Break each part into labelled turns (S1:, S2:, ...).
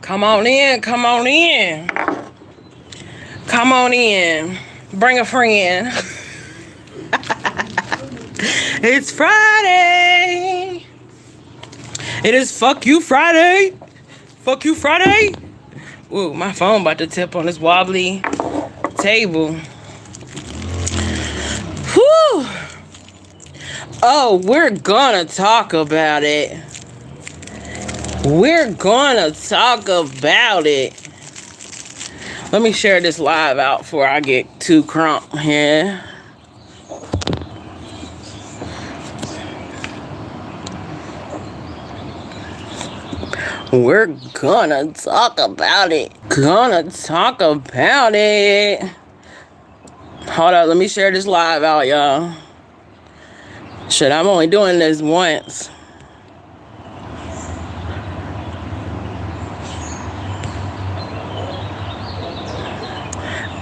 S1: Come on in, come on in. Come on in. Bring a friend. It's Friday. It is Fuck You Friday. Fuck You Friday. Ooh, my phone about to tip on this wobbly table. Whew. Oh, we're gonna talk about it. We're gonna talk about it. Let me share this live out before I get too crump here. We're gonna talk about it. Gonna talk about it. Hold up, let me share this live out, y'all. Shit, I'm only doing this once.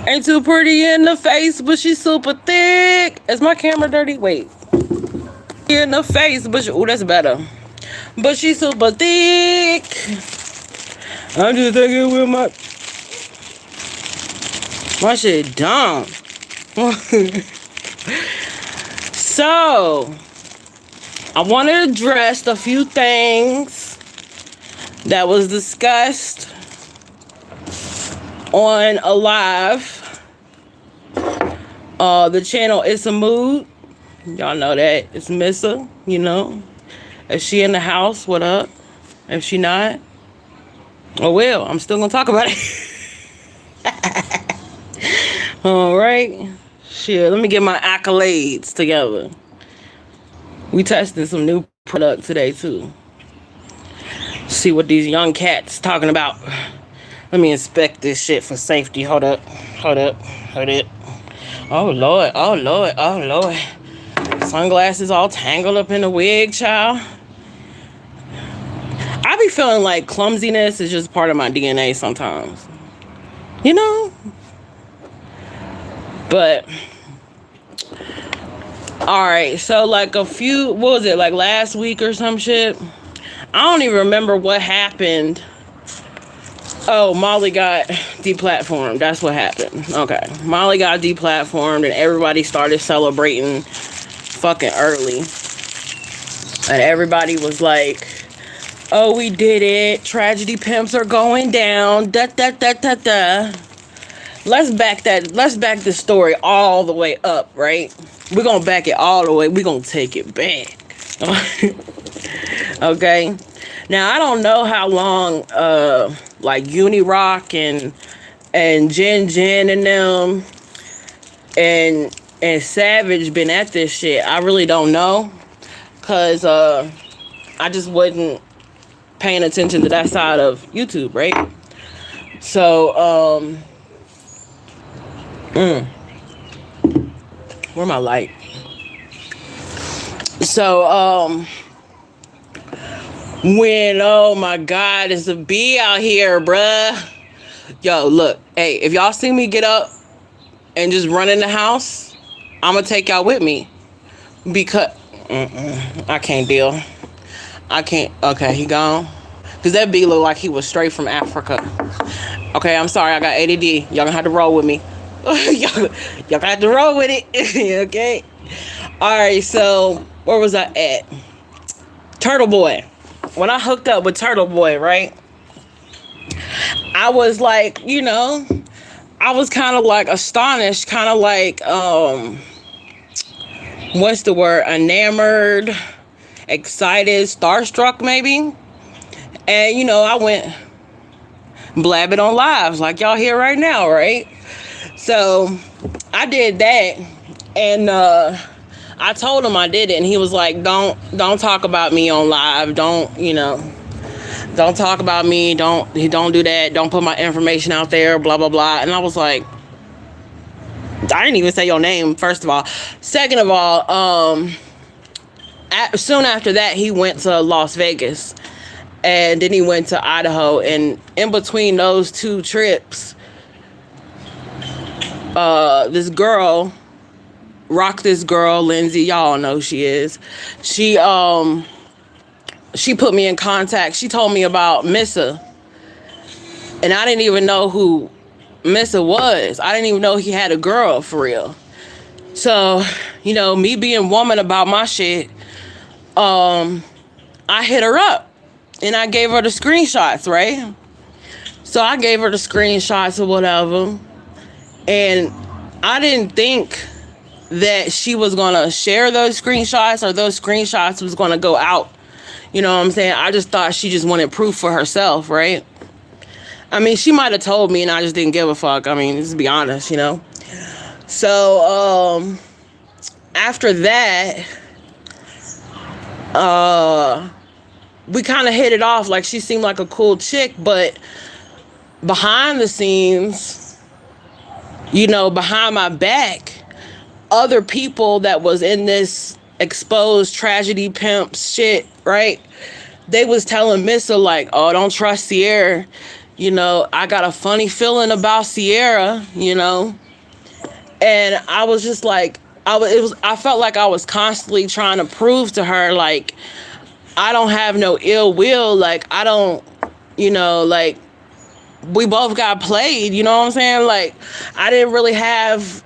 S1: Ain't too pretty in the face, but she's super thick. Is my camera dirty? Wait. In the face, but ooh, that's better. But she's super thick. I'm just thinking with my shit dumb. So, I want to address a few things that was discussed on a live. The channel It's a Mood. Y'all know that. It's Missa, you know. If she in the house, what up? If she not, oh well, I'm still gonna talk about it. All right. Shit, let me get my accolades together. We testing some new product today too. See what these young cats talking about. Let me inspect this shit for safety. Hold up. Hold up. Hold it. Oh Lord. Oh Lord. Oh Lord. Sunglasses all tangled up in the wig, child. I be feeling like clumsiness is just part of my DNA sometimes. You know? But alright, so like what was it, like last week or some shit? I don't even remember what happened. Oh, Molly got deplatformed. That's what happened. Okay. Molly got deplatformed and everybody started celebrating fucking early. And everybody was like, oh, we did it. Tragedy pimps are going down. Da da da da da. Let's back the story all the way up, right? We're gonna back it all the way. We're gonna take it back. Okay. Now I don't know how long like Unirock and Jen and them and Savage been at this shit. I really don't know. Cause I just wasn't paying attention to that side of YouTube, right? So, where my light? So, when, oh my God, it's a bee out here, bruh. Yo, look, hey, if y'all see me get up and just run in the house, I'm gonna take y'all with me. Because, I can't deal. I can't. Okay, he gone. Because that bee looked like he was straight from Africa. Okay, I'm sorry. I got ADD. Y'all gonna have to roll with me. y'all gonna have to roll with it. Okay? Alright, so where was I at? Turtle Boy. When I hooked up with Turtle Boy, right? I was like, you know, I was kind of like astonished. Kind of like, what's the word? Enamored. Excited, starstruck maybe. And you know, I went blab it on lives like y'all here right now, right? So I did that, and I told him I did it, and he was like, don't talk about me on live. Don't talk about me. Don't do that. Don't put my information out there, blah blah blah. And I was like, I didn't even say your name, first of all. Second of all, soon after that, he went to Las Vegas, and then he went to Idaho, and in between those two trips, this girl, Lindsay, y'all know who she is. She she put me in contact. She told me about Missa. And I didn't even know who Missa was. I didn't even know he had a girl for real. So, me being woman about my shit, I hit her up and I gave her the screenshots, right? So I gave her the screenshots or whatever. And I didn't think that she was going to share those screenshots or those screenshots was going to go out. You know what I'm saying? I just thought she just wanted proof for herself, right? I mean, she might have told me and I just didn't give a fuck. I mean, just to be honest, So, after that, we kind of hit it off. Like, she seemed like a cool chick, but behind the scenes, behind my back, other people that was in this exposed tragedy pimp shit, right? They was telling Missa like, oh, don't trust Sierra. I got a funny feeling about Sierra, and I was just like, I felt like I was constantly trying to prove to her, like, I don't have no ill will. Like, I don't, like, we both got played, you know what I'm saying? Like, I didn't really have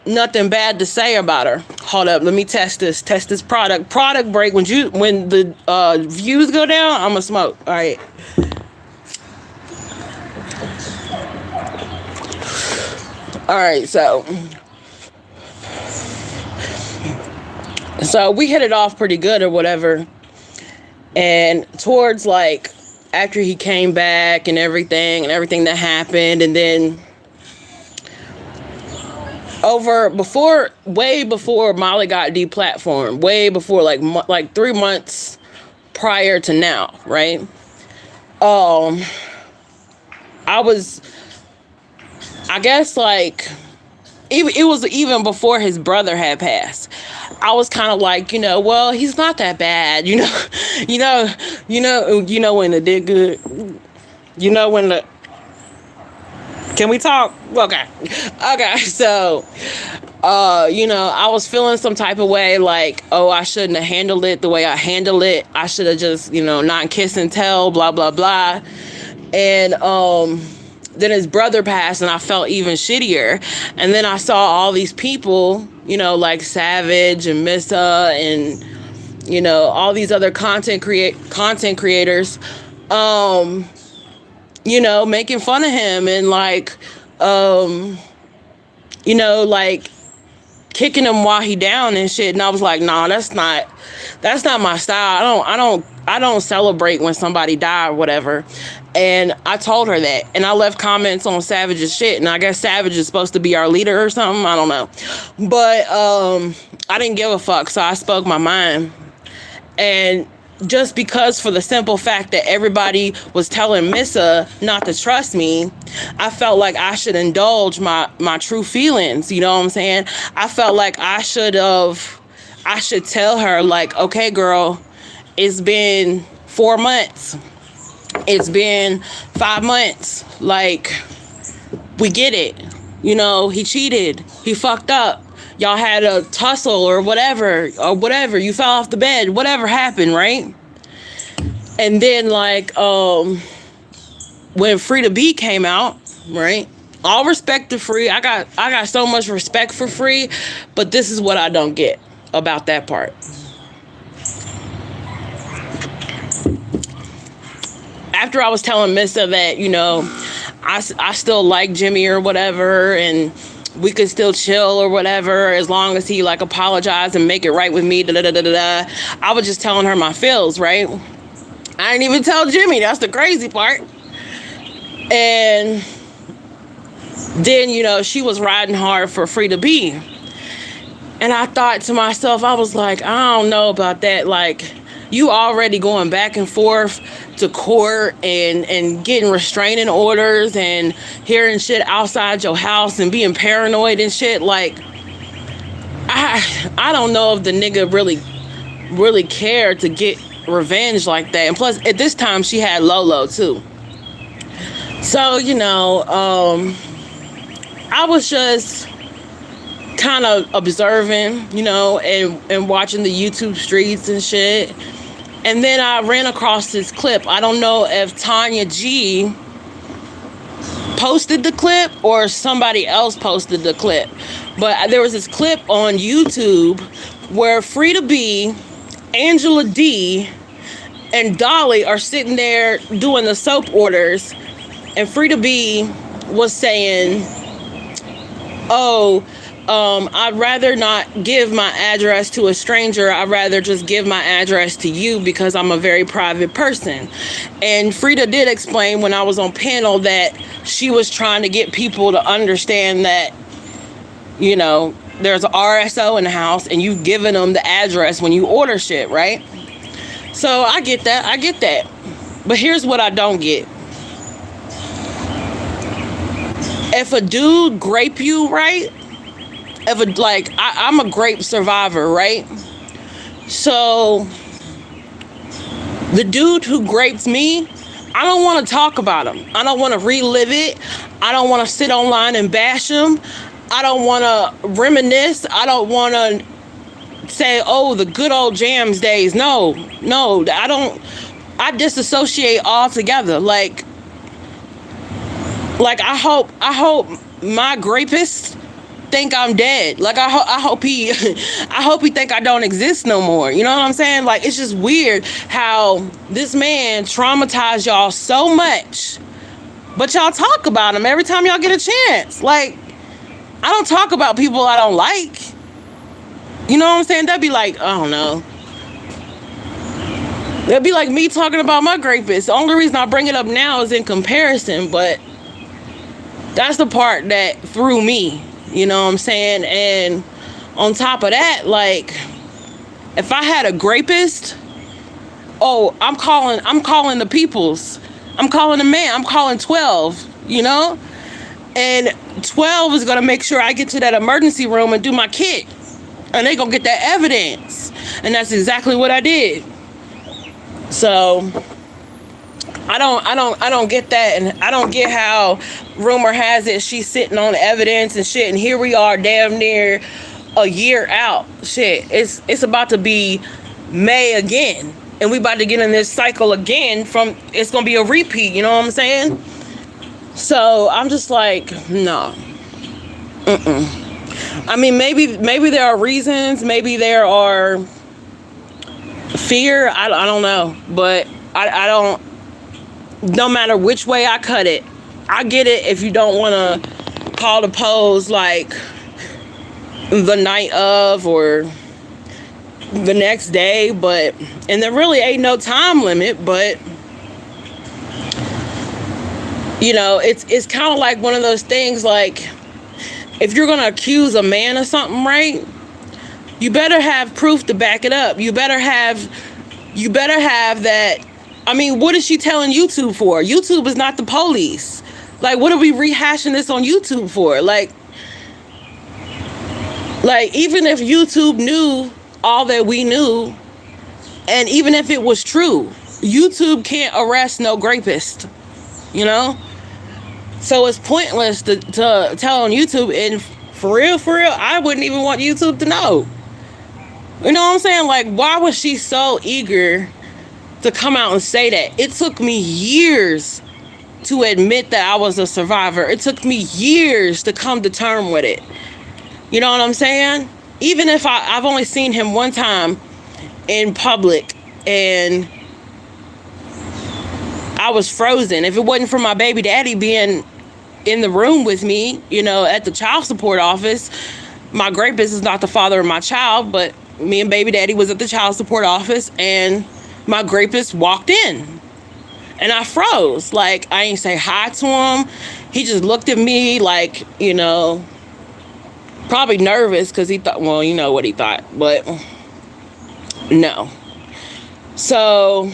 S1: nothing bad to say about her. Hold up, let me test this product break. When the views go down, I'ma smoke. All right. All right, so we hit it off pretty good or whatever. And towards, like, after he came back and everything that happened, and then way before Molly got deplatformed, way before, like 3 months prior to now, right? I guess, like, it was even before his brother had passed. I was kind of like, well, he's not that bad, when the did good, when the, can we talk? Okay, so, I was feeling some type of way, like, oh, I shouldn't have handled it the way I handled it. I should have just, not kiss and tell, blah, blah, blah. And, then his brother passed and I felt even shittier. And then I saw all these people, like Savage and Missa and, all these other content creators, making fun of him and like, like kicking him while he down and shit. And I was like, nah, that's not my style. I don't celebrate when somebody die or whatever. And I told her that. And I left comments on Savage's shit. And I guess Savage is supposed to be our leader or something. I don't know. But I didn't give a fuck. So I spoke my mind. And just because, for the simple fact that everybody was telling Missa not to trust me, I felt like I should indulge my true feelings. You know what I'm saying? I felt like I should tell her, like, okay, girl, it's been 4 months. It's been 5 months. Like, we get it. He cheated. He fucked up. Y'all had a tussle or whatever. You fell off the bed. Whatever happened, right? And then, like, when Free to Be came out, right? All respect to Free. I got so much respect for Free, but this is what I don't get about that part. After I was telling Missa that, I still like Jimmy or whatever, and we could still chill or whatever as long as he, like, apologize and make it right with me, I was just telling her my feels, right? I didn't even tell Jimmy. That's the crazy part. And then, she was riding hard for Free to Be. And I thought to myself, I was like, I don't know about that. Like, you already going back and forth to court and getting restraining orders and hearing shit outside your house and being paranoid and shit. Like, I don't know if the nigga really cared to get revenge like that. And plus, at this time, she had Lolo too. So, I was just kind of observing, and watching the YouTube streets and shit. And then I ran across this clip. I don't know if Tanya G posted the clip or somebody else posted the clip. But there was this clip on YouTube where Frida B, Angela D, and Dolly are sitting there doing the soap orders. And Frida B was saying, I'd rather not give my address to a stranger. I'd rather just give my address to you because I'm a very private person. And Frida did explain when I was on panel that she was trying to get people to understand that, you know, there's an RSO in the house and you've given them the address when you order shit, right? So I get that. But here's what I don't get. If a dude grape you, right? I'm a grape survivor, right? So the dude who grapes me, I don't want to talk about him. I don't want to relive it. I don't want to sit online and bash him. I don't want to reminisce. I don't want to say, oh, the good old jams days. No, I don't. I disassociate altogether. Like I hope my grapist think I'm dead. Like I hope he think I don't exist no more. You know what I'm saying? Like, it's just weird how this man traumatized y'all so much, but y'all talk about him every time y'all get a chance. Like, I don't talk about people I don't like. You know what I'm saying? That'd be like, I don't know. That'd be like me talking about my grapist. The only reason I bring it up now is in comparison, but that's the part that threw me. You know what I'm saying? And on top of that, like, if I had a grapist, I'm calling the peoples. I'm calling the man. I'm calling 12, you know? And 12 is going to make sure I get to that emergency room and do my kit. And they going to get that evidence. And that's exactly what I did. So I don't get that, and I don't get how rumor has it she's sitting on evidence and shit, and here we are damn near a year out. Shit, it's about to be May again, and we about to get in this cycle again. It's gonna be a repeat. You know what I'm saying? So I'm just like, no. I mean, maybe there are reasons. Maybe there are fear. I don't know, but I don't. No matter which way I cut it, I get it if you don't want to call the pose like the night of or the next day, and there really ain't no time limit, but you know, it's kind of like one of those things, like, if you're going to accuse a man of something, right, you better have proof to back it up. You better have that. I mean, what is she telling YouTube for? YouTube is not the police. Like, what are we rehashing this on YouTube for? Like, even if YouTube knew all that we knew, and even if it was true, YouTube can't arrest no rapist, you know? So it's pointless to tell on YouTube, and for real, I wouldn't even want YouTube to know. You know what I'm saying? Like, why was she so eager to come out and say that? It took me years to admit that I was a survivor. It took me years to come to terms with it. You know what I'm saying? Even if I've only seen him one time in public and I was frozen. If it wasn't for my baby daddy being in the room with me, you know, at the child support office, my rapist is not the father of my child, but me and baby daddy was at the child support office, and my rapist walked in, and I froze. Like, I ain't say hi to him. He just looked at me like, you know, probably nervous because he thought, well, you know what he thought, but no. So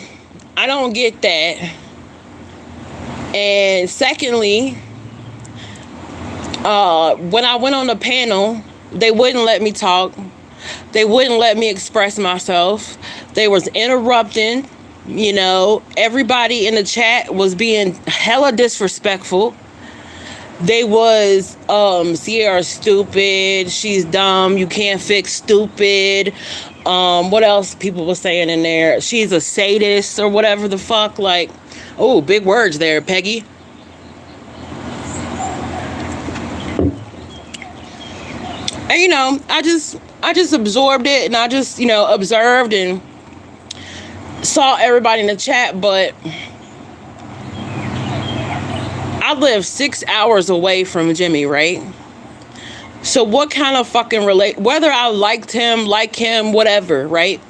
S1: I don't get that. And secondly, when I went on the panel, they wouldn't let me talk. They wouldn't let me express myself. They was interrupting. You know, everybody in the chat was being hella disrespectful. They was, Sierra's stupid. She's dumb. You can't fix stupid. What else people were saying in there? She's a sadist or whatever the fuck. Like, oh, big words there, Peggy. And I just absorbed it, and I just observed and saw everybody in the chat. But I live 6 hours away from Jimmy, right? So what kind of fucking whether I liked him, like him, whatever, right?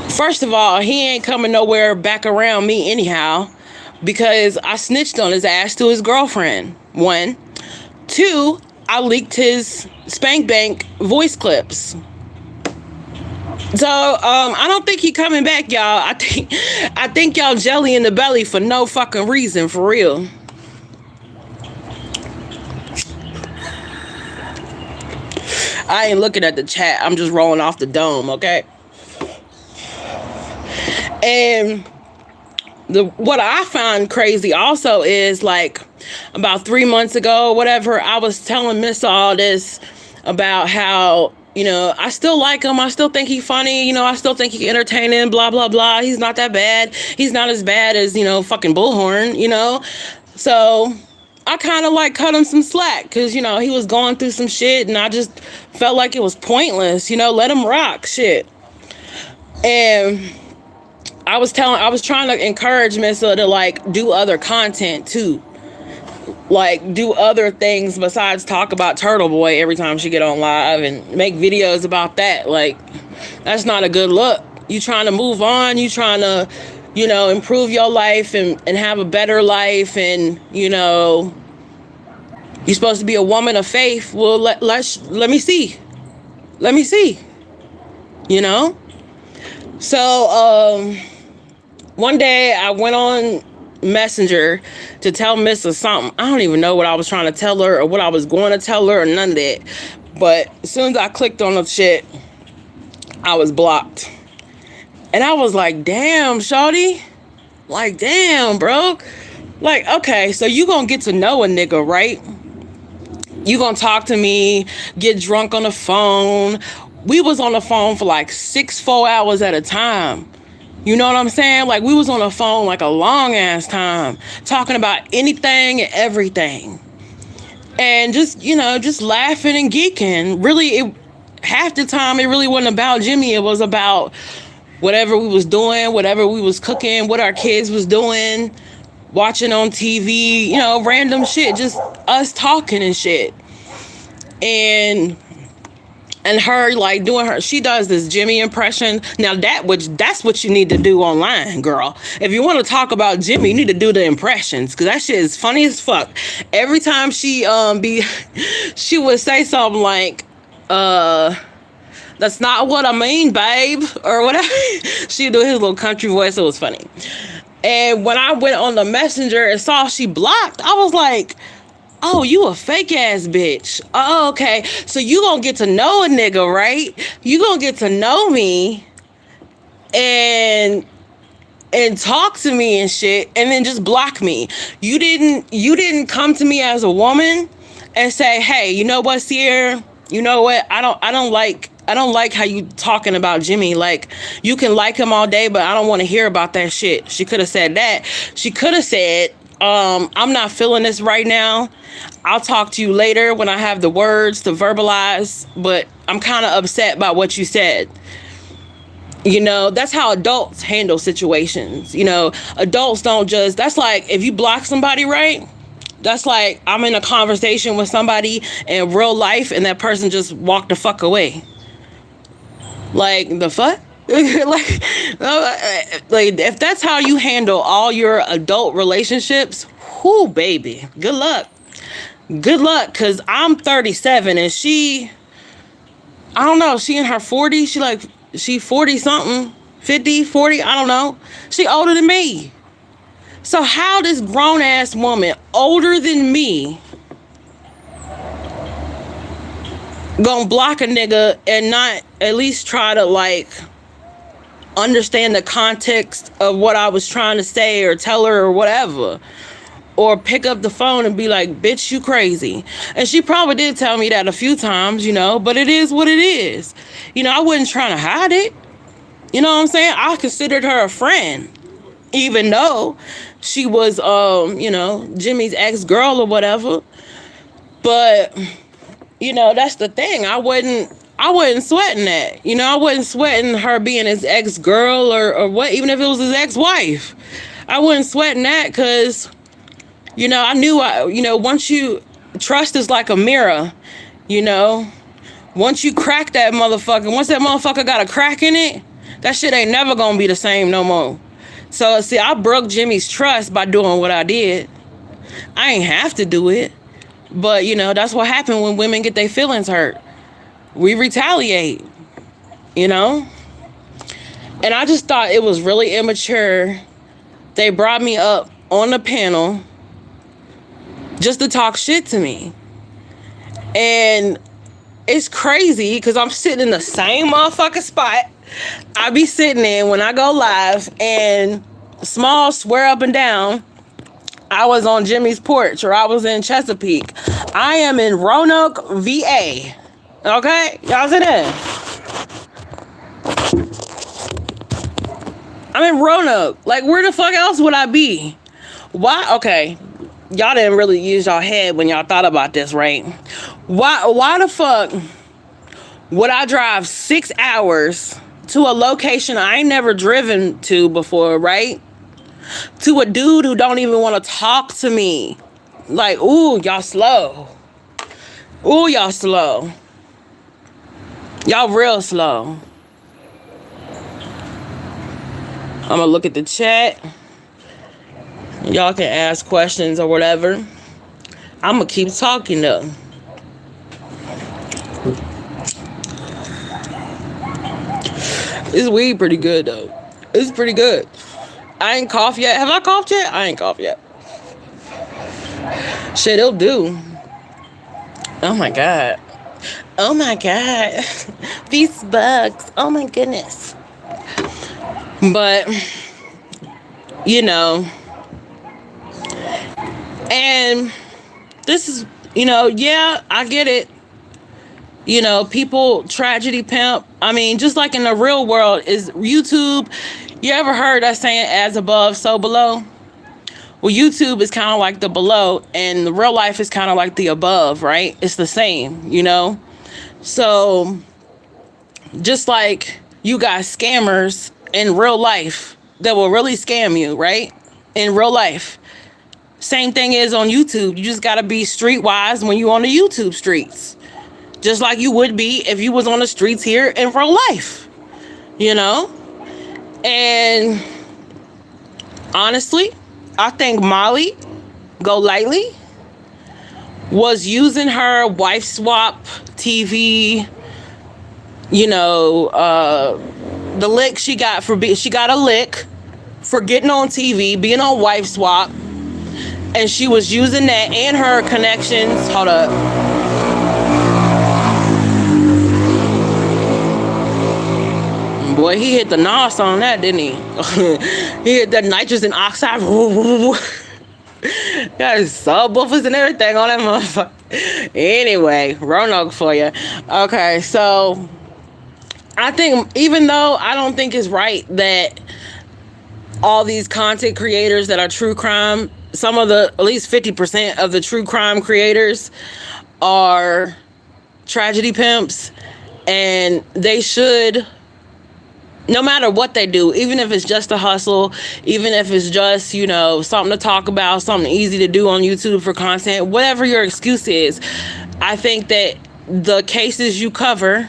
S1: First of all, he ain't coming nowhere back around me anyhow, because I snitched on his ass to his girlfriend. 1. 2, I leaked his spank bank voice clips. So I don't think he coming back, y'all. I think y'all jelly in the belly for no fucking reason, for real. I ain't looking at the chat. I'm just rolling off the dome, okay? And what I find crazy also is, like, about 3 months ago, whatever, I was telling Missa all this about how, I still like him. I still think he's funny. I still think he's entertaining, blah, blah, blah. He's not that bad. He's not as bad as, fucking Bullhorn, So I kind of like cut him some slack because, he was going through some shit, and I just felt like it was pointless, let him rock shit. And I was trying to encourage Missa to, like, do other content too. Like, do other things besides talk about Turtle Boy every time she get on live and make videos about that. Like, that's not a good look. You trying to move on. You trying to, improve your life and have a better life. And, you're supposed to be a woman of faith. Well, let me see. Let me see. So, one day I went on Messenger to tell Missa something. I don't even know what I was trying to tell her or what I was going to tell her or none of that. But as soon as I clicked on the shit, I was blocked. And I was like, damn, shawty. Like, damn, bro. Like, okay, so you gonna get to know a nigga, right? You gonna talk to me, get drunk on the phone. We was on the phone for like 4 hours at a time. You know what I'm saying? Like, we was on the phone like a long ass time, talking about anything and everything. And just laughing and geeking. Really, half the time, it really wasn't about Jimmy. It was about whatever we was doing, whatever we was cooking, what our kids was doing, watching on TV, random shit, just us talking and shit. And her, like, doing she does this Jimmy impression. Now that's what you need to do online, girl. If you want to talk about Jimmy, you need to do the impressions, because that shit is funny as fuck. Every time she would say something like, that's not what I mean, babe, or whatever. She'd do his little country voice. It was funny. And when I went on the Messenger and saw she blocked, I was like, oh, you a fake ass bitch. Oh, okay. So you gonna get to know a nigga, right? You gonna get to know me and talk to me and shit, and then just block me. You didn't come to me as a woman and say, hey, you know what, Sierra? You know what? I don't like how you talking about Jimmy. Like, you can like him all day, but I don't want to hear about that shit. She could have said that. She could have said, I'm not feeling this right now. I'll talk to you later when I have the words to verbalize, but I'm kind of upset by what you said. That's how adults handle situations. Adults don't just, that's like, if you block somebody, right? That's like, I'm in a conversation with somebody in real life and that person just walked the fuck away. Like, the fuck? like, if that's how you handle all your adult relationships, whoo, baby, good luck. Good luck, because I'm 37 and she, I don't know, she in her 40s. She 40 something, 50, 40, I don't know. She older than me. So how this grown ass woman older than me gonna block a nigga and not at least try to, like, understand the context of what I was trying to say or tell her or whatever? or pick up the phone and be like, bitch, you crazy. And she probably did tell me that a few times, but it is what it is. I wasn't trying to hide it. You know what I'm saying? I considered her a friend, even though she was, Jimmy's ex-girl or whatever. But, that's the thing. I wasn't sweating that. I wasn't sweating her being his ex-girl or what, even if it was his ex-wife. I wasn't sweating that because, I knew, once trust is like a mirror, once you crack that motherfucker, once that motherfucker got a crack in it, that shit ain't never gonna be the same no more. So, see, I broke Jimmy's trust by doing what I did. I ain't have to do it. But, that's what happened when women get their feelings hurt. We retaliate, And I just thought it was really immature. They brought me up on the panel just to talk shit to me. And it's crazy because I'm sitting in the same motherfucking spot I be sitting in when I go live, and Small swear up and down I was on Jimmy's porch or I was in Chesapeake. I am in Roanoke, VA. Okay? Y'all see that? I'm in Roanoke. Like, where the fuck else would I be? Why? Okay. Y'all didn't really use y'all head when y'all thought about this, right? Why the fuck would I drive 6 hours to a location I ain't never driven to before, right? To a dude who don't even want to talk to me. Like, ooh, y'all slow. Ooh, y'all slow. Y'all real slow. I'm gonna look at the chat. Y'all can ask questions or whatever. I'm gonna keep talking though. This weed pretty good though. It's pretty good. I ain't coughed yet. Have I coughed yet? I ain't coughed yet. Shit, it'll do. Oh my God. Oh my God. These bugs. Oh my goodness. But, and this is, yeah, I get it. People tragedy pimp. I mean, just like in the real world, is YouTube. You ever heard that saying, as above, so below? Well, YouTube is kind of like the below, and the real life is kind of like the above, right? It's the same, So, just like you got scammers in real life that will really scam you, right? In real life. Same thing is on YouTube. You just got to be streetwise when you on the YouTube streets. Just like you would be if you was on the streets here in real life. And honestly, I think Molly Golightly was using her wife swap TV, the lick she got she got a lick for getting on TV, being on wife swap, and she was using that and her connections. Hold up. Boy, he hit the NOS on that, didn't he? He hit the nitrogen oxide. Got his subwoofers and everything on that motherfucker. Anyway, Roanoke for you. Okay, so I think, even though I don't think it's right that all these content creators that are true crime, some of the, at least 50% of the true crime creators are tragedy pimps, and they should, no matter what they do, even if it's just a hustle, even if it's just, something to talk about, something easy to do on YouTube for content, whatever your excuse is, I think that the cases you cover,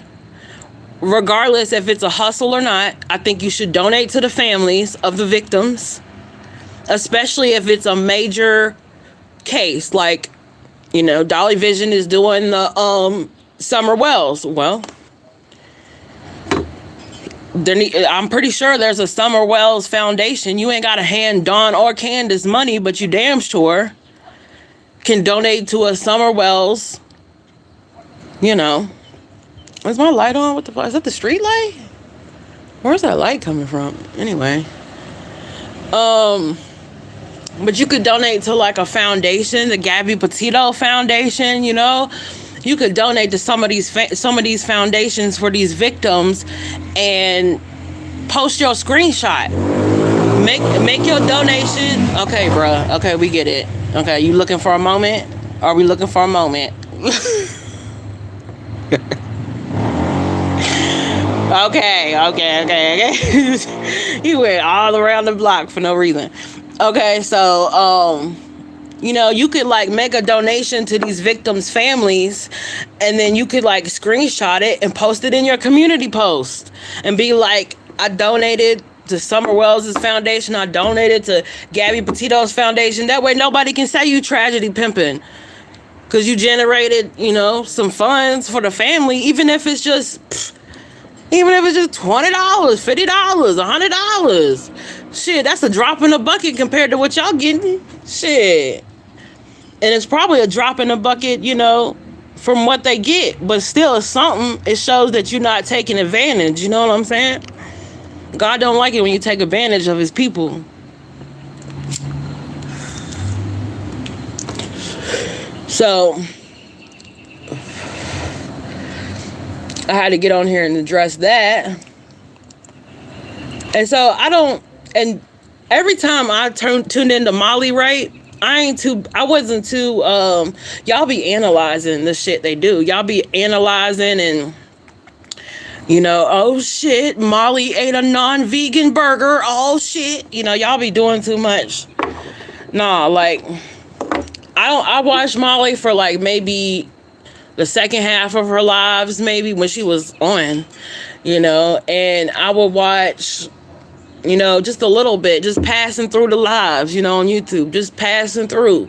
S1: regardless if it's a hustle or not, I think you should donate to the families of the victims, especially if it's a major case, like, Dolly Vision is doing the Summer Wells. Well, I'm pretty sure there's a Summer Wells Foundation. You ain't got to hand Dawn or Candace money, but you damn sure can donate to a Summer Wells. Is my light on? What the fuck? Is that the street light? Where's that light coming from? Anyway. But you could donate to like a foundation, the Gabby Petito Foundation. You know, you could donate to some of these foundations for these victims, and post your screenshot. Make your donation. Okay, bruh. Okay, we get it. Okay, you looking for a moment? Are we looking for a moment? Okay. You went all around the block for no reason. Okay, so you know, you could like make a donation to these victims' families, and then you could like screenshot it and post it in your community post and be like, I donated to Summer Wells' foundation, I donated to Gabby Petito's foundation. That way nobody can say you tragedy pimping, because you generated, you know, some funds for the family, even if it's just $20, $50, $100. Shit, that's a drop in the bucket compared to what y'all getting. Shit. And it's probably a drop in the bucket, you know, from what they get. But still, it's something. It shows that you're not taking advantage. You know what I'm saying? God don't like it when you take advantage of his people. So I had to get on here and address that. And so and every time I tuned into Molly, right, I wasn't too, y'all be analyzing the shit they do. Y'all be analyzing and, you know, oh shit, Molly ate a non-vegan burger. Oh shit. You know, y'all be doing too much. Nah, like, I watched Molly for like maybe the second half of her lives, maybe when she was on, you know, and I would watch, you know, just a little bit, just passing through the lives, you know, on YouTube, just passing through.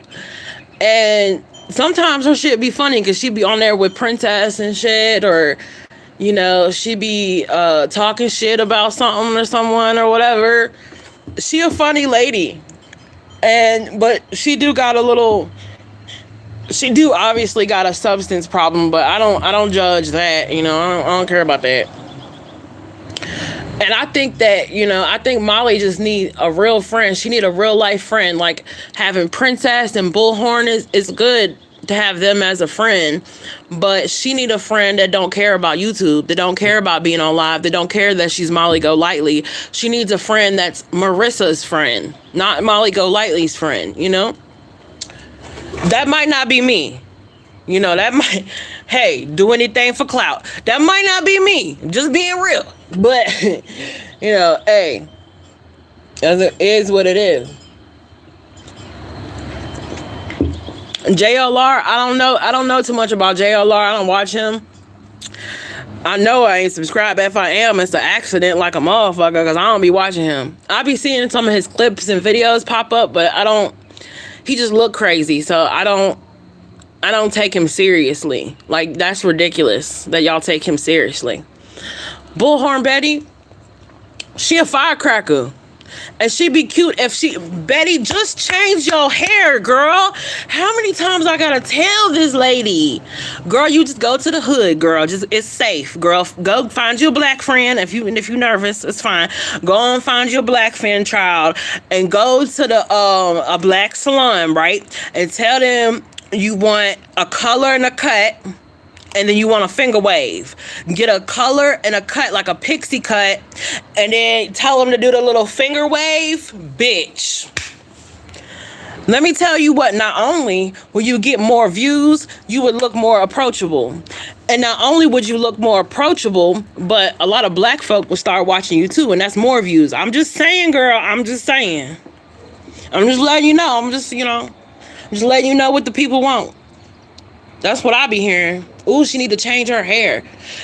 S1: And sometimes her shit be funny because she be on there with Princess and shit, or, you know, she be talking shit about something or someone or whatever. She a funny lady. But she do obviously got a substance problem, but I don't judge that, you know, I don't care about that. And I think that, you know, I think Molly just need a real friend. She need a real life friend. Like having Princess and Bullhorn is good to have them as a friend, but she need a friend that don't care about YouTube, that don't care about being on live, that don't care that she's Molly Golightly. She needs a friend that's Marissa's friend, not Molly Golightly's friend, you know? That might not be me. You know, that might, hey, do anything for clout. That might not be me, just being real. But, you know, hey, it is what it is. JLR, I don't know too much about JLR. I don't watch him. I know I ain't subscribed. If I am, it's an accident like a motherfucker, because I don't be watching him. I be seeing some of his clips and videos pop up, but he just look crazy, so I don't take him seriously. Like, that's ridiculous that y'all take him seriously. Bullhorn Betty, she a firecracker. And she be cute Betty, just change your hair, girl. How many times I gotta tell this lady? Girl, you just go to the hood, girl. It's safe, girl. Go find your black friend. If you're nervous, it's fine. Go and find your black friend, child, and go to the a black salon, right? And tell them you want a color and a cut, and then you want a finger wave. Get a color and a cut, like a pixie cut, and then tell them to do the little finger wave. Bitch, let me tell you what, not only will you get more views, you would look more approachable. And not only would you look more approachable, but a lot of black folk will start watching you too, and that's more views. I'm just saying, girl, I'm just saying. I'm just letting you know. I'm just letting you know what the people want. That's what I be hearing. Ooh, she need to change her hair.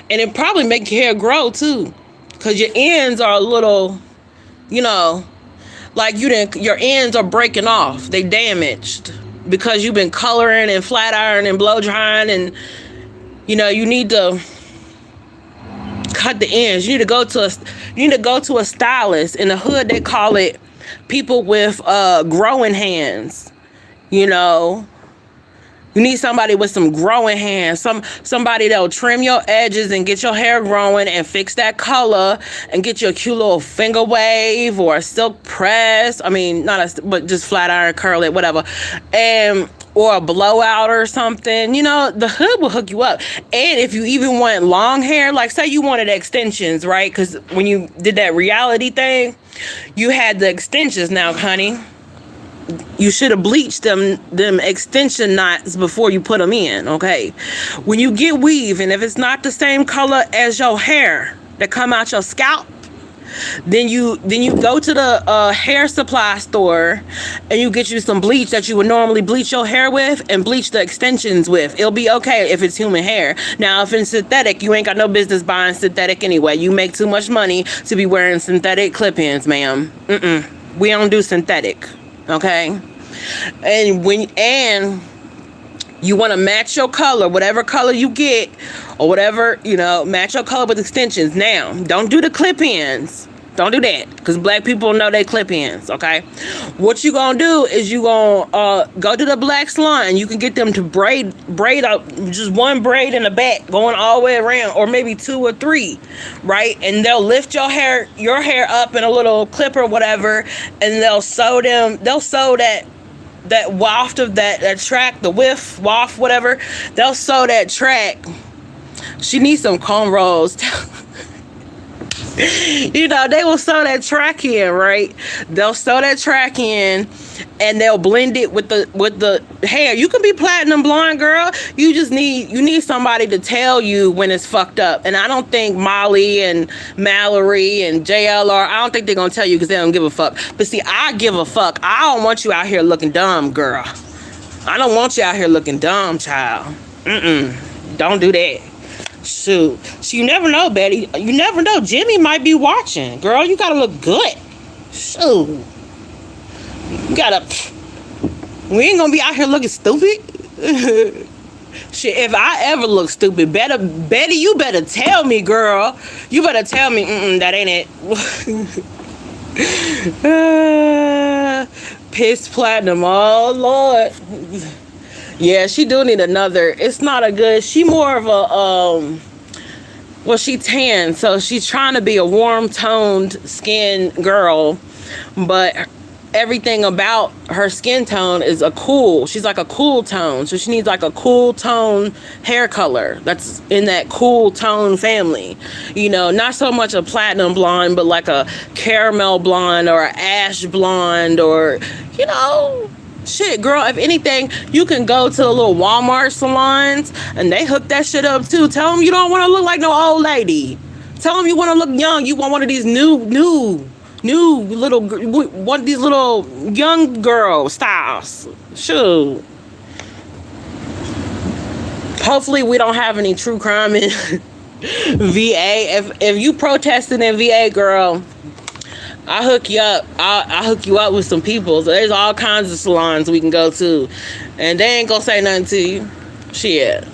S1: And it probably make your hair grow too. Because your ends are a little, you know, like your ends are breaking off. They damaged. Because you've been coloring and flat iron and blow drying, and, you know, you need to cut the ends. You need to go to a stylist. In the hood, they call it people with growing hands. You know, You need somebody with some growing hands, somebody that'll trim your edges and get your hair growing and fix that color and get you a cute little finger wave or a silk press. I mean, but just flat iron, curl it, whatever. Or a blowout or something. You know, the hood will hook you up. And if you even want long hair, like say you wanted extensions, right? Because when you did that reality thing, you had the extensions now, honey. You should have bleached them extension knots before you put them in, okay? When you get weave, and if it's not the same color as your hair that come out your scalp, then you go to the hair supply store and you get you some bleach that you would normally bleach your hair with and bleach the extensions with. It'll be okay if it's human hair. Now, if it's synthetic, you ain't got no business buying synthetic anyway. You make too much money to be wearing synthetic clip-ins, ma'am. We don't do synthetic. Okay, and you want to match your color, whatever color you get, or whatever, you know, match your color with extensions. Now, don't do the clip-ins. Don't do that, because black people know they clip-ins, okay? What you gonna do is you gonna go to the black salon. You can get them to braid up just one braid in the back, going all the way around, or maybe 2 or 3, right? And they'll lift your hair up in a little clip or whatever, and they'll sew that waft of that track, the waft, whatever. They'll sew that track. She needs some cornrows. You know, they will sew that track in, right? They'll sew that track in and they'll blend it with the hair. You can be platinum blonde, girl. You need somebody to tell you when it's fucked up. And I don't think Molly and Mallory and JLR, I don't think they're gonna tell you because they don't give a fuck. But see, I give a fuck. I don't want you out here looking dumb, girl. I don't want you out here looking dumb, child. Don't do that. Shoot. So you never know, Betty. You never know. Jimmy might be watching. Girl, you gotta look good. Shoot. You gotta... We ain't gonna be out here looking stupid. Shit, if I ever look stupid, Betty, you better tell me, girl. You better tell me, that ain't it. Piss platinum. Oh, Lord. Yeah, she do need another. It's not a good. She more of a well, she tan, so she's trying to be a warm toned skin girl, but everything about her skin tone is she's like a cool tone, so she needs like a cool tone hair color that's in that cool tone family. You know, not so much a platinum blonde, but like a caramel blonde or an ash blonde, or, you know. Shit, girl, if anything, you can go to the little Walmart salons and they hook that shit up too. Tell them you don't want to look like no old lady. Tell them you want to look young. You want one of these new little, one of these little young girl styles. Shoot. Hopefully we don't have any true crime in VA. If you protesting in VA, girl, I'll hook you up. I'll hook you up with some people. So there's all kinds of salons we can go to. And they ain't gonna say nothing to you. Shit.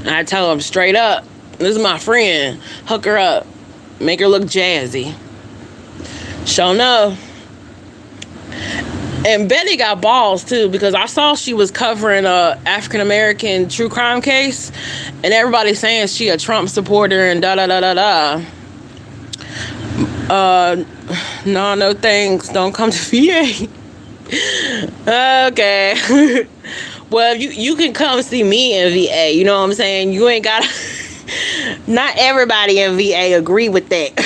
S1: I tell them straight up, this is my friend. Hook her up. Make her look jazzy. Sure enough. And Betty got balls too, because I saw she was covering a African American true crime case, and everybody's saying she a Trump supporter and da da da da da. No thanks. Don't come to VA. Okay. Well, you can come see me in VA. You know what I'm saying? You ain't got. Not everybody in VA agree with that.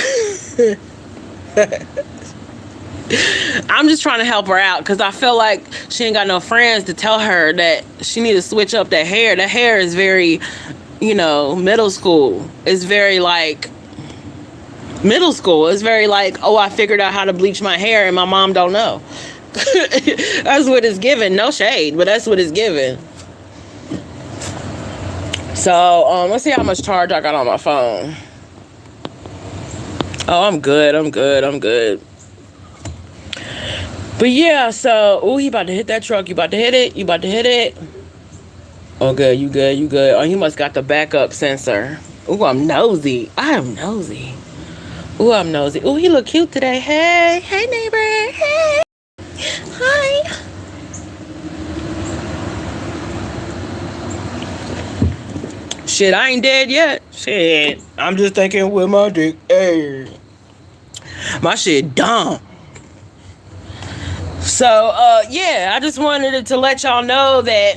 S1: I'm just trying to help her out because I feel like she ain't got no friends to tell her that she need to switch up that hair. The hair is very, middle school. It's very like middle school. It's very like, oh, I figured out how to bleach my hair and my mom don't know. That's what it's given. No shade, but that's what it's given. So let's see how much charge I got on my phone. Oh, I'm good. But yeah, so, he about to hit that truck. You about to hit it? Oh, good, you good. Oh, he must got the backup sensor. Ooh, I'm nosy. Ooh, he look cute today. Hey neighbor. Hey. Shit, I ain't dead yet. Shit, I'm just thinking with my dick. Hey, my shit dumb. So, yeah, I just wanted to let y'all know that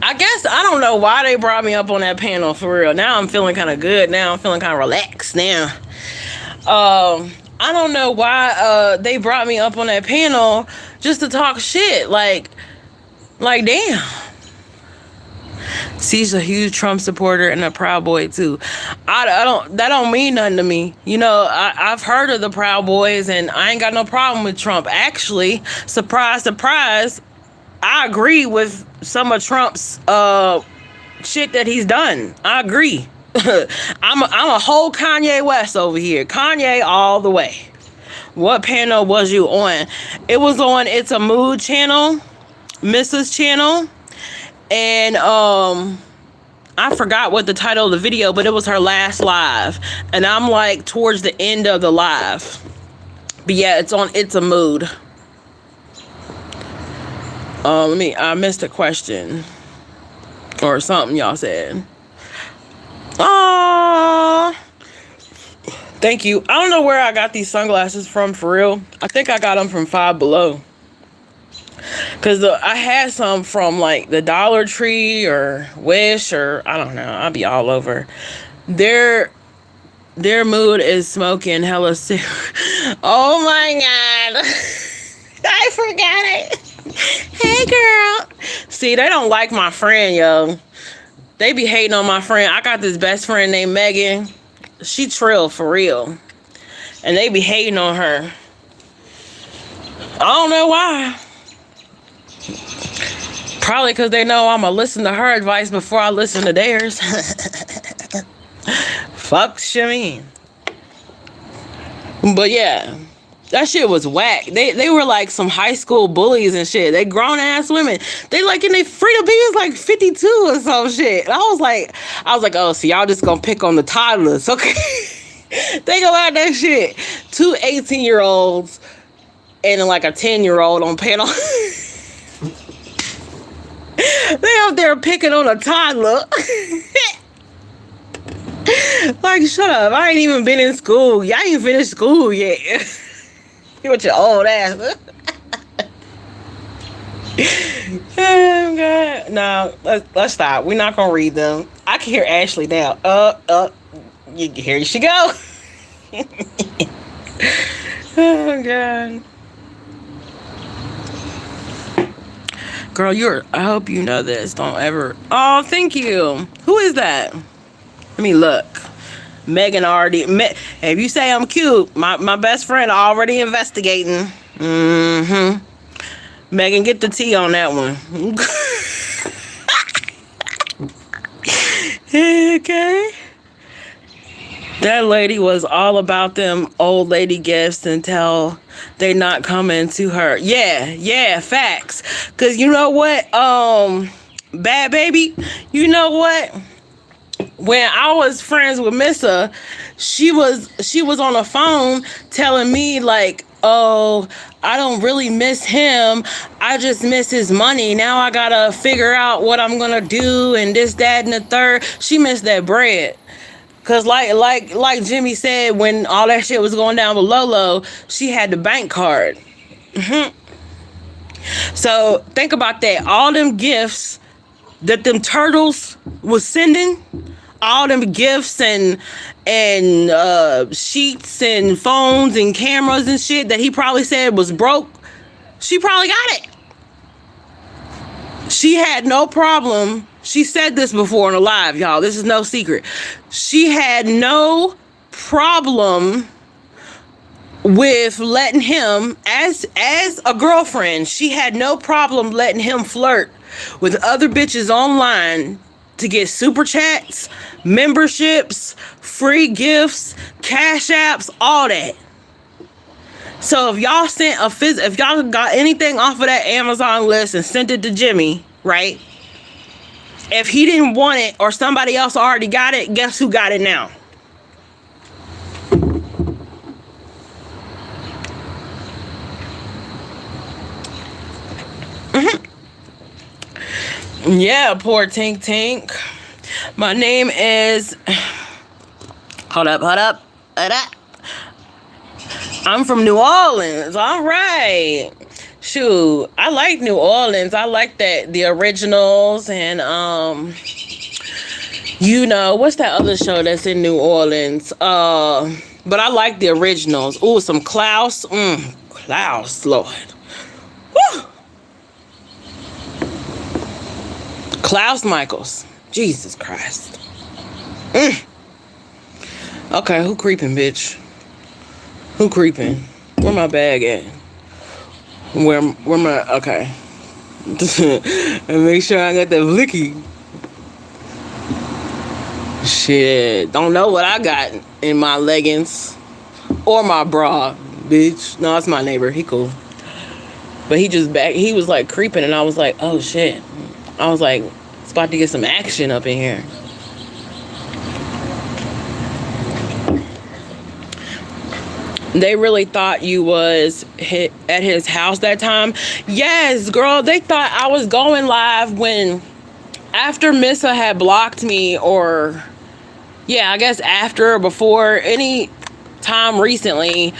S1: I guess I don't know why they brought me up on that panel for real. Now I'm feeling kind of good. Now I'm feeling kind of relaxed now. I don't know why they brought me up on that panel just to talk shit. Like damn. She's a huge Trump supporter and a Proud Boy too. That don't mean nothing to me. You know, I've heard of the Proud Boys and I ain't got no problem with Trump. Actually, surprise, surprise, I agree with some of Trump's shit that he's done. I agree. I'm a whole Kanye West over here. Kanye all the way. What panel was you on? It was on It's a Mood channel, Missa's channel. And I forgot what the title of the video, but it was her last live. And I'm like towards the end of the live. But yeah, it's on It's a Mood. I missed a question. Or something y'all said. Aww. Thank you. I don't know where I got these sunglasses from for real. I think I got them from Five Below. Because I had some from like the Dollar Tree or Wish or I don't know. I'll be all over. Their mood is smoking hella serious. Oh my God. I forgot it. Hey girl. See, they don't like my friend, yo. They be hating on my friend. I got this best friend named Megan. She trill for real. And they be hating on her. I don't know why. Probably because they know I'm going to listen to her advice before I listen to theirs. Fuck Shimeen. But yeah, that shit was whack. They were like some high school bullies and shit. They grown ass women. They like in their freedom is like 52 or some shit. And I was like, oh, so y'all just gonna pick on the toddlers, okay? Think about that shit. 2 18-year-olds and like a 10-year-old on panel. They out there picking on a toddler. Like, shut up. I ain't even been in school. Y'all ain't finished school yet. You with your old ass. Oh, God. No, let's stop. We're not going to read them. I can hear Ashley now. Here she go. Oh, God. Girl, I hope you know this. Don't ever. Oh, thank you. Who is that? Let me look. Megan already. If you say I'm cute, my best friend already investigating. Mm-hmm. Megan, get the tea on that one. Okay. That lady was all about them old lady gifts until they not coming to her. Yeah, facts. Cause you know what? Bad baby, you know what? When I was friends with Missa, she was on the phone telling me like, oh, I don't really miss him. I just miss his money. Now I gotta figure out what I'm gonna do and this, that, and the third. She missed that bread. Cause like Jimmy said, when all that shit was going down with Lolo, she had the bank card. Mm-hmm. So think about that. All them gifts that them turtles was sending, all them gifts and sheets and phones and cameras and shit that he probably said was broke, she probably got it. She had no problem. She said this before on a live, y'all. This is no secret. She had no problem with letting him, as a girlfriend, she had no problem letting him flirt with other bitches online to get super chats, memberships, free gifts, cash apps, all that. So if y'all if y'all got anything off of that Amazon list and sent it to Jimmy, right? If he didn't want it or somebody else already got it, guess who got it now? Mm-hmm. Yeah, poor Tink Tink. My name is... Hold up. I'm from New Orleans. All right. Shoot, I like New Orleans. I like that the originals and what's that other show that's in New Orleans? But I like the originals. Ooh, some Klaus. Klaus, Lord. Woo! Klaus Michaels. Jesus Christ. Okay, who creeping, bitch? Who creeping? Where my bag at? Where my... Okay. And make sure I got that blicky. Shit. Don't know what I got in my leggings. Or my bra, bitch. No, it's my neighbor. He cool. But he was like creeping and I was like, oh shit. I was like, it's about to get some action up in here. They really thought you was at his house that time. Yes, girl. They thought I was going live after Missa had blocked me, or yeah, I guess after or before, any time recently.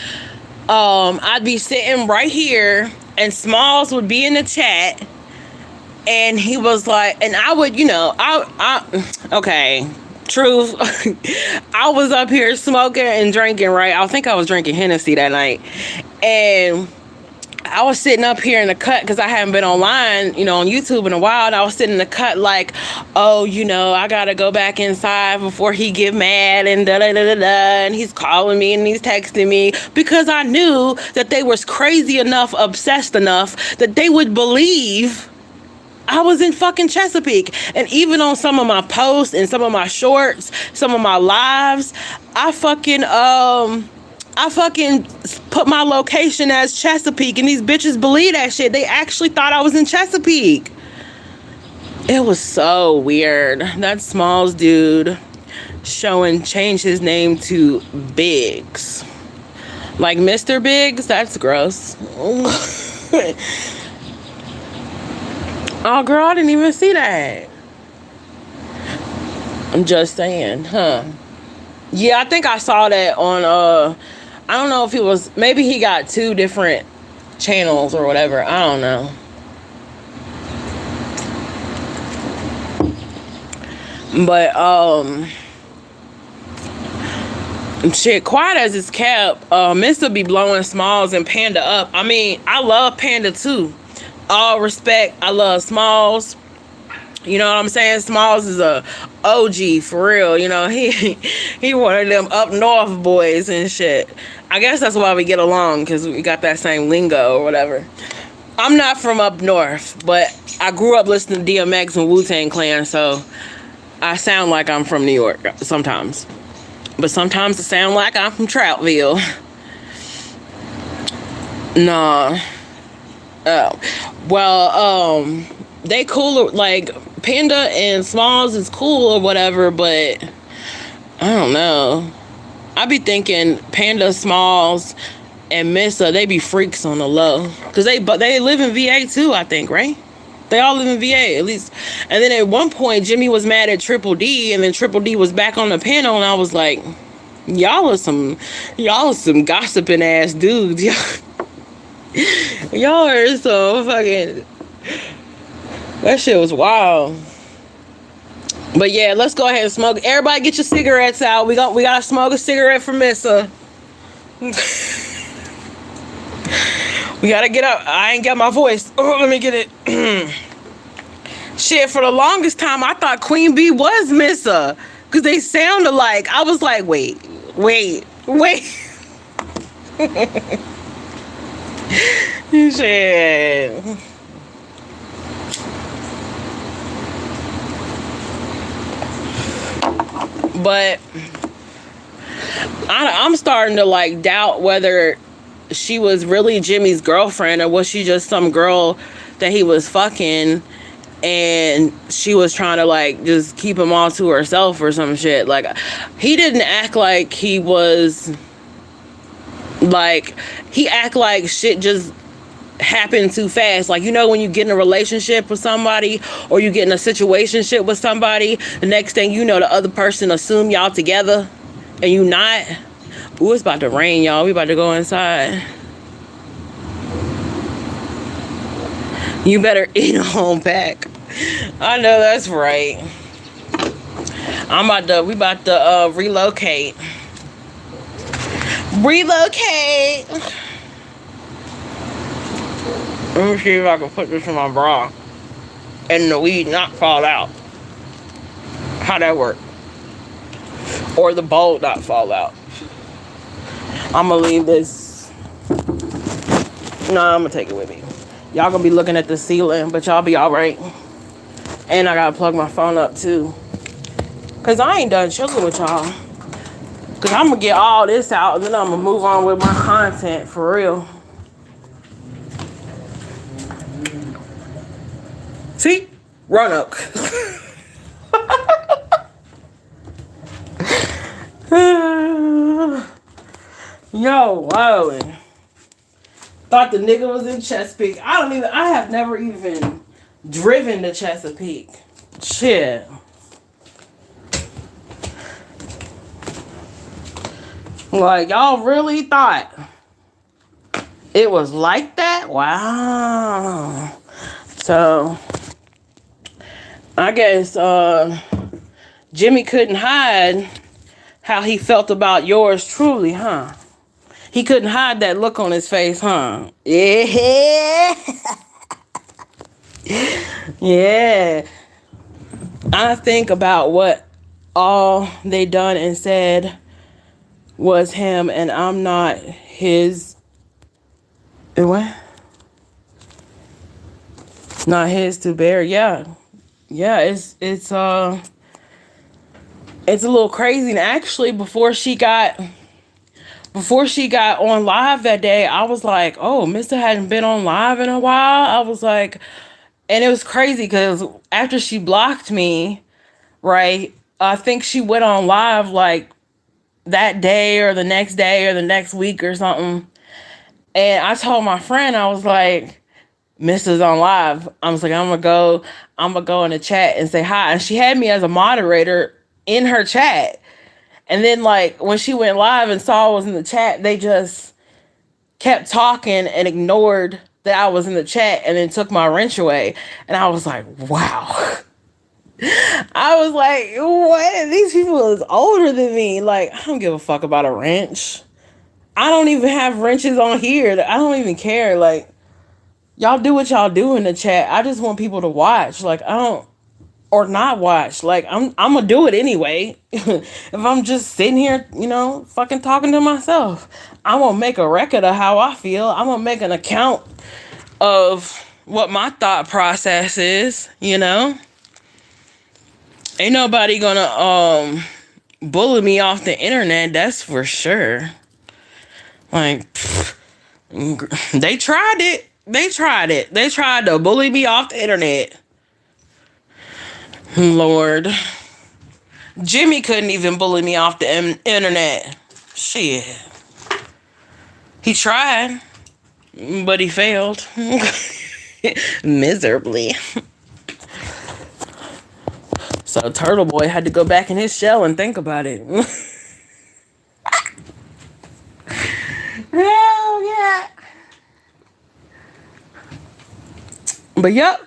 S1: I'd be sitting right here and Smalls would be in the chat and he was like, and I would, okay. Truth. I was up here smoking and drinking, right? I think I was drinking Hennessy that night. And I was sitting up here in the cut because I hadn't been online, on YouTube in a while. And I was sitting in the cut like, oh, I got to go back inside before he get mad and da-da-da-da-da. And he's calling me and he's texting me because I knew that they was crazy enough, obsessed enough that they would believe I was in fucking Chesapeake. And even on some of my posts and some of my shorts, some of my lives, I fucking put my location as Chesapeake, and these bitches believe that shit. They actually thought I was in Chesapeake. It was so weird. That Smalls dude changed his name to Biggs. Like Mr. Biggs? That's gross. Oh, girl, I didn't even see that. I'm just saying, huh? Yeah, I think I saw that on, I don't know if it was, maybe he got 2 different channels or whatever. I don't know. But, shit, quiet as it's kept, Missa be blowing Smalls and Panda up. I mean, I love Panda too. All respect, I love Smalls. You know what I'm saying? Smalls is a OG for real. He one of them up north boys and shit. I guess that's why we get along, because we got that same lingo or whatever. I'm not from up north, but I grew up listening to DMX and Wu-Tang Clan, so I sound like I'm from New York sometimes. But sometimes I sound like I'm from Troutville. Nah. Oh. Well, they cool, like, Panda and Smalls is cool or whatever, but I don't know. I be thinking Panda, Smalls, and Missa, they be freaks on the low. Because they live in VA too, I think, right? They all live in VA, at least. And then at one point, Jimmy was mad at Triple D, and then Triple D was back on the panel, and I was like, y'all are some gossiping ass dudes. Y'all are so fucking... That shit was wild. But yeah, let's go ahead and smoke. Everybody get your cigarettes out. We gotta smoke a cigarette for Missa. We gotta get up. I ain't got my voice. Oh, let me get it. Shit, for the longest time, I thought Queen Bee was Missa. Because they sound alike. I was like, wait. Shit. But I'm starting to like doubt whether she was really Jimmy's girlfriend or was she just some girl that he was fucking and she was trying to like just keep him all to herself or some shit. Like, he didn't act like he was like, he act like shit just happen too fast. Like, you know, when you get in a relationship with somebody or you get in a situationship with somebody, the next thing you know, the other person assume y'all together and you not. Ooh, it's about to rain, y'all. We about to go inside. You better eat a home pack. I know that's right. We about to relocate. Relocate. Let me see if I can put this in my bra and the weed not fall out. How that work? Or the bowl not fall out. I'm gonna leave this. No, I'm gonna take it with me. Y'all gonna be looking at the ceiling, but y'all be all right. And I gotta plug my phone up too, cause I ain't done chilling with y'all. Cause I'm gonna get all this out and then I'm gonna move on with my content for real. See? Roanoke. Yo, whoa. Thought the nigga was in Chesapeake. I have never even driven to Chesapeake. Shit. Like, y'all really thought it was like that? Wow. So, I guess Jimmy couldn't hide how he felt about yours truly, huh? He couldn't hide that look on his face, huh? Yeah. Yeah. I think about what all they done and said was him, and I'm not his. What? Not his to bear. Yeah. Yeah, it's a little crazy. And actually, before she got on live that day, I was like, oh, Missa hadn't been on live in a while. I was like, and it was crazy because after she blocked me, right, I think she went on live like that day or the next day or the next week or something. And I told my friend, I was like, Missa's on live. I was like, I'm gonna go in the chat and say hi. And she had me as a moderator in her chat. And then, like, when she went live and saw I was in the chat, they just kept talking and ignored that I was in the chat and then took my wrench away. And I was like, wow. I was like, what? These people is older than me. Like, I don't give a fuck about a wrench. I don't even have wrenches on here. I don't even care. Like, y'all do what y'all do in the chat. I just want people to watch. Like, I don't, or not watch. Like, I'm gonna do it anyway. If I'm just sitting here, you know, fucking talking to myself, I'm gonna make a record of how I feel. I'm gonna make an account of what my thought process is, you know? Ain't nobody gonna bully me off the internet, that's for sure. Like, they tried it. They tried to bully me off the internet. Lord. Jimmy couldn't even bully me off the internet. Shit. He tried, but he failed. Miserably. So Turtle Boy had to go back in his shell and think about it. Hell yeah. But yep.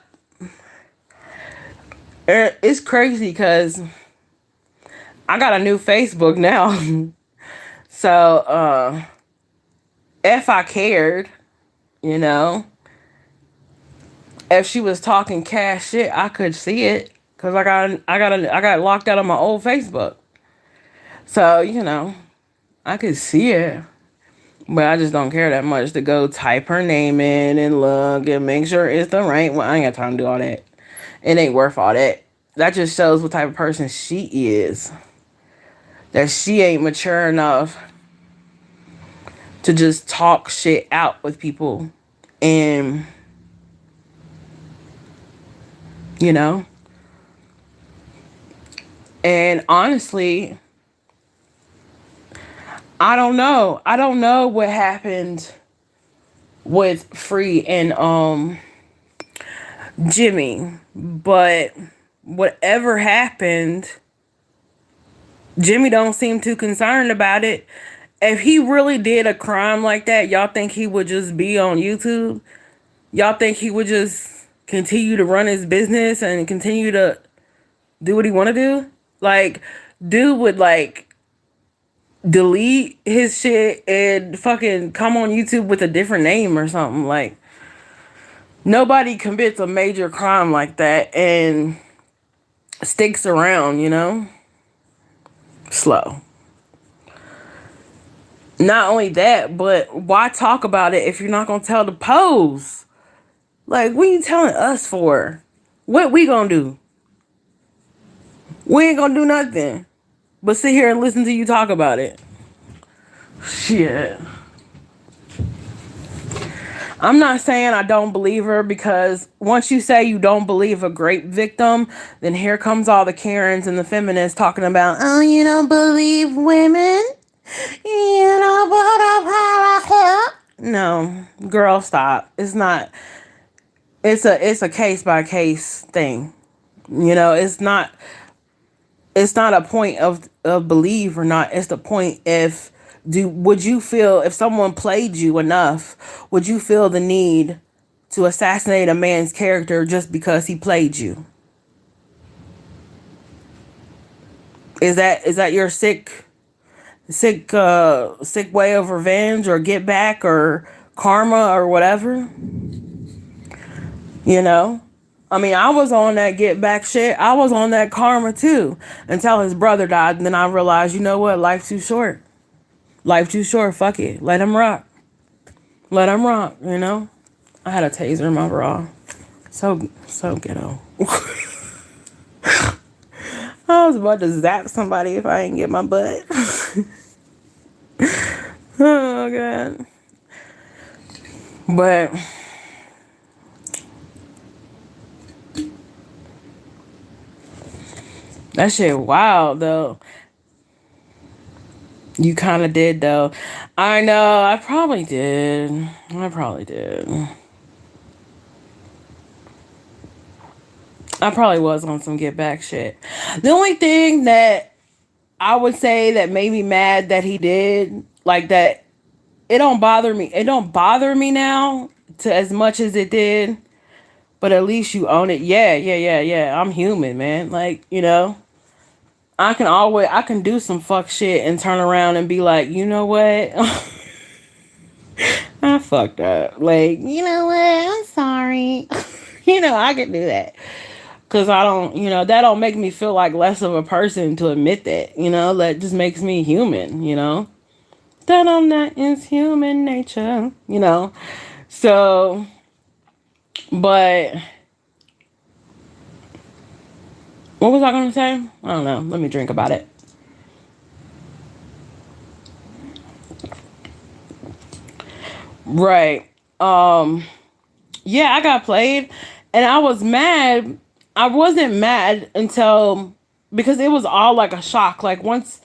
S1: It's crazy because I got a new Facebook now. So, if I cared, you know, if she was talking cash shit, I could see it. Cause I got locked out of my old Facebook. So, you know, I could see it. But I just don't care that much to go type her name in and look and make sure it's the right one. I ain't got time to do all that. It ain't worth all that. That just shows what type of person she is. That she ain't mature enough to just talk shit out with people. And, you know. And honestly, I don't know. I don't know what happened with Free and Jimmy. But whatever happened, Jimmy don't seem too concerned about it. If he really did a crime like that, y'all think he would just be on YouTube? Y'all think he would just continue to run his business and continue to do what he want to do? Like, dude would like delete his shit and fucking come on YouTube with a different name or something. Like, nobody commits a major crime like that and sticks around, you know? Slow. Not only that, but why talk about it if you're not gonna tell the pose? Like, what are you telling us for? What we gonna do? We ain't gonna do nothing but sit here and listen to you talk about it. Shit. I'm not saying I don't believe her, because once you say you don't believe a grape victim, then here comes all the Karens and the feminists talking about, oh, you don't believe women? You don't believe. No, girl, stop. It's not. It's a case by case thing. You know, it's not a point of believe or not. It's the point if would you feel, if someone played you enough, would you feel the need to assassinate a man's character just because he played you? Is that your sick way of revenge or get back or karma or whatever? You know? I mean, I was on that get back shit. I was on that karma too until his brother died. And then I realized, you know what? Life's too short. Life too short. Fuck it. Let him rock. Let him rock, you know? I had a taser in my bra. So ghetto. I was about to zap somebody if I didn't get my butt. Oh, God. But that shit wild, though. You kind of did, though. I know. I probably did. I probably was on some get back shit. The only thing that I would say that made me mad that he did, like that, it don't bother me. It don't bother me now to as much as it did. But at least you own it. Yeah. I'm human, man. Like, you know, I can do some fuck shit and turn around and be like, you know what? I fucked up. Like, you know what? I'm sorry. You know, I can do that. Cause I don't, you know, that don't make me feel like less of a person to admit that, you know, that just makes me human, you know, that I'm not is human nature, you know, so, but what was I going to say? I don't know. Let me drink about it. Right. Yeah, I got played and I was mad. I wasn't mad until, because it was all like a shock. Like once,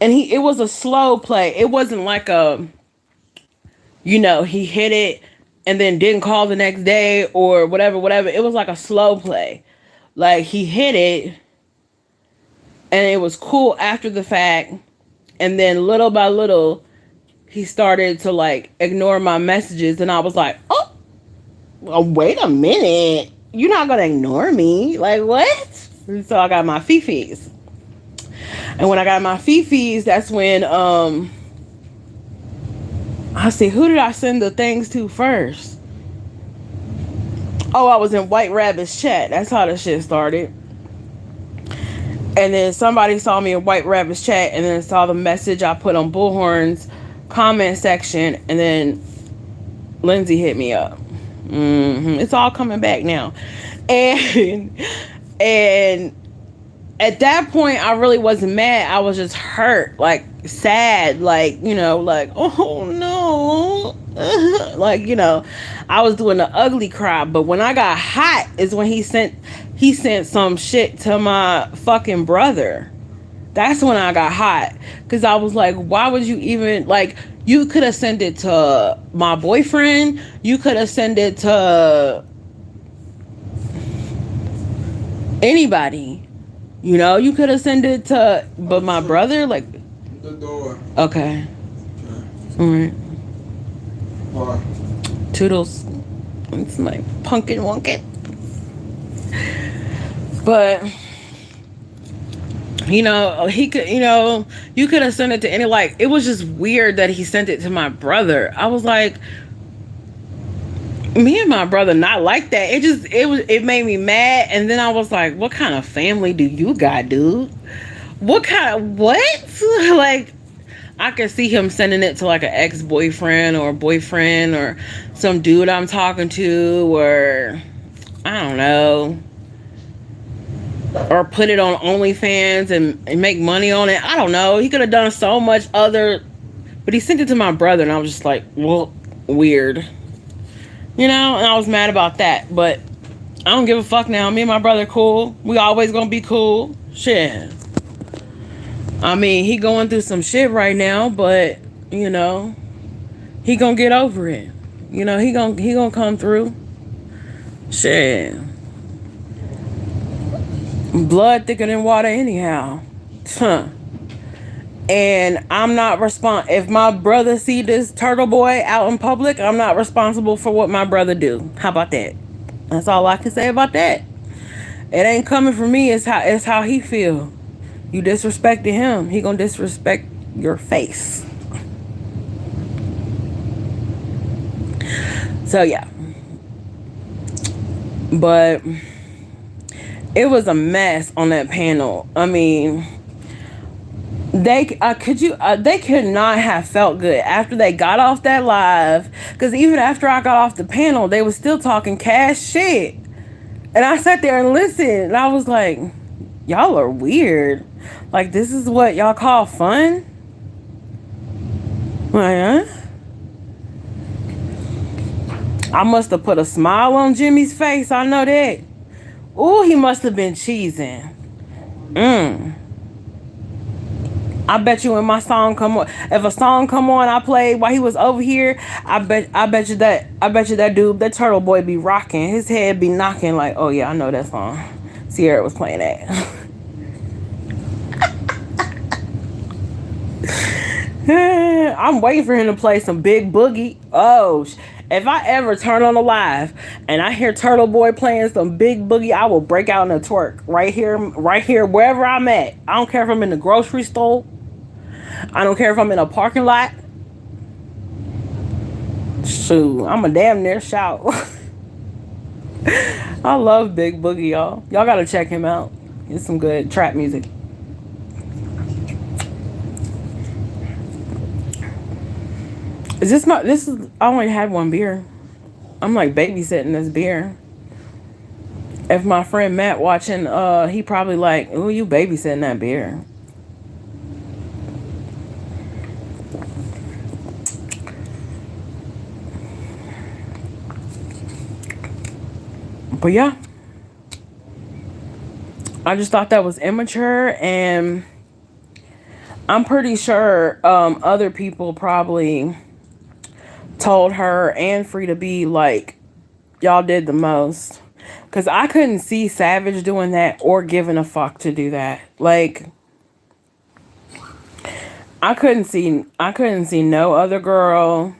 S1: and it was a slow play. It wasn't like you know, he hit it and then didn't call the next day or whatever. It was like a slow play. Like he hit it and it was cool after the fact. And then little by little, he started to like ignore my messages. And I was like, oh, well, wait a minute. You're not going to ignore me. Like, what? So I got my fifis. And when I got my fifis, that's when, I see, who did I send the things to first? Oh, I was in White Rabbit's chat. That's how the shit started. And then somebody saw me in White Rabbit's chat and then saw the message I put on Bullhorn's comment section. And then Lindsay hit me up. It's all coming back now. And at that point, I really wasn't mad. I was just hurt, like sad, like, you know, like, oh no. Like, you know, I was doing the ugly cry. But when I got hot is when he sent some shit to my fucking brother. That's when I got hot. Because I was like, why would you even, like, you could have sent it to my boyfriend. You could have sent it to anybody. You know, you could have sent it to, but my brother, like,
S2: the door.
S1: Okay. All right.
S2: Why?
S1: Toodles. It's my pumpkin wonkin. But you know, he could, you know, you could have sent it to any, like, it was just weird that he sent it to my brother. I was like, me and my brother not like that. It made me mad. And then I was like, what kind of family do you got, dude? What? Like, I could see him sending it to like an ex-boyfriend or boyfriend or some dude I'm talking to, or I don't know, or put it on OnlyFans and make money on it. I don't know. He could have done so much other, but he sent it to my brother, and I was just like, well, weird, you know. And I was mad about that, but I don't give a fuck now. Me and my brother cool. We always gonna be cool. Shit. I mean, he going through some shit right now, but you know, he gonna get over it. You know, he gonna come through. Shit. Blood thicker than water anyhow. Huh. And I'm not if my brother see this turtle boy out in public, I'm not responsible for what my brother do. How about that? That's all I can say about that. It ain't coming from me. It's how he feel. You disrespected him, he gonna disrespect your face. So yeah. But it was a mess on that panel. I mean, they could not have felt good after they got off that live, because even after I got off the panel, they was still talking cash shit. And I sat there and listened, and I was like, y'all are weird. Like, this is what y'all call fun? Like, huh? I must have put a smile on Jimmy's face. I know that. Ooh, he must have been cheesing. I bet you when my song come on, if a song come on I played while he was over here, I bet you that dude, that turtle boy be rocking. His head be knocking like, oh yeah, I know that song. Sierra was playing that. I'm waiting for him to play some Big Boogie. Oh, if I ever turn on a live and I hear Turtle Boy playing some Big Boogie, I will break out in a twerk right here, wherever I'm at. I don't care if I'm in the grocery store. I don't care if I'm in a parking lot. Shoot, I'm a damn near shout. I love Big Boogie, y'all. Y'all gotta check him out. It's some good trap music. I only had one beer. I'm like babysitting this beer. If my friend Matt watching, he probably like, ooh, you babysitting that beer. But yeah. I just thought that was immature, and I'm pretty sure other people probably told her and Free to Be like, y'all did the most, because I couldn't see Savage doing that or giving a fuck to do that. Like, I couldn't see no other girl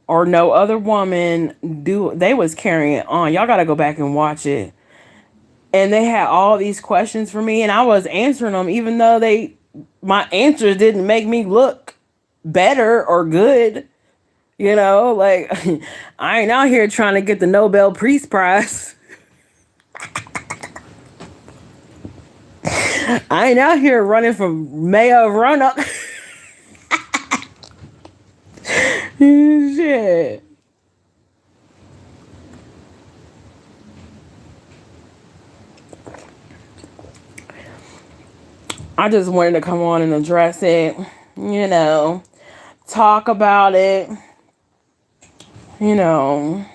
S1: or no other woman do. They was carrying on. Y'all gotta go back and watch it. And they had all these questions for me, and I was answering them, even though my answers didn't make me look better or good. You know, like, I ain't out here trying to get the Nobel Peace Prize. I ain't out here running for mayor of Roanoke. Shit. I just wanted to come on and address it, you know, talk about it. You know,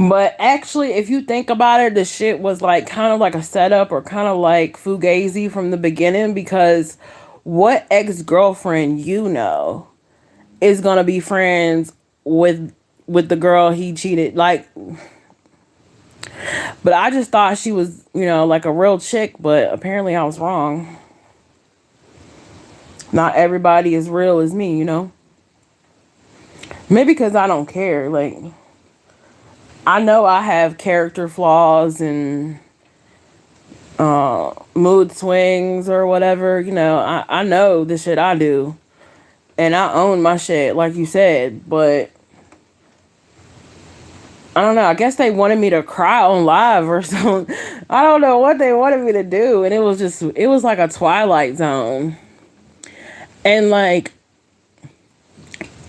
S1: But actually, if you think about it, the shit was like kind of like a setup or kind of like fugazi from the beginning, because what ex-girlfriend is gonna be friends with the girl he cheated? Like, but I just thought she was, like a real chick, but apparently I was wrong. Not everybody is real as me. Maybe because I don't care. Like, I know I have character flaws and mood swings or whatever. I know the shit I do. And I own my shit, like you said. But I don't know. I guess they wanted me to cry on live or something. I don't know what they wanted me to do. And it was like a Twilight Zone. And like,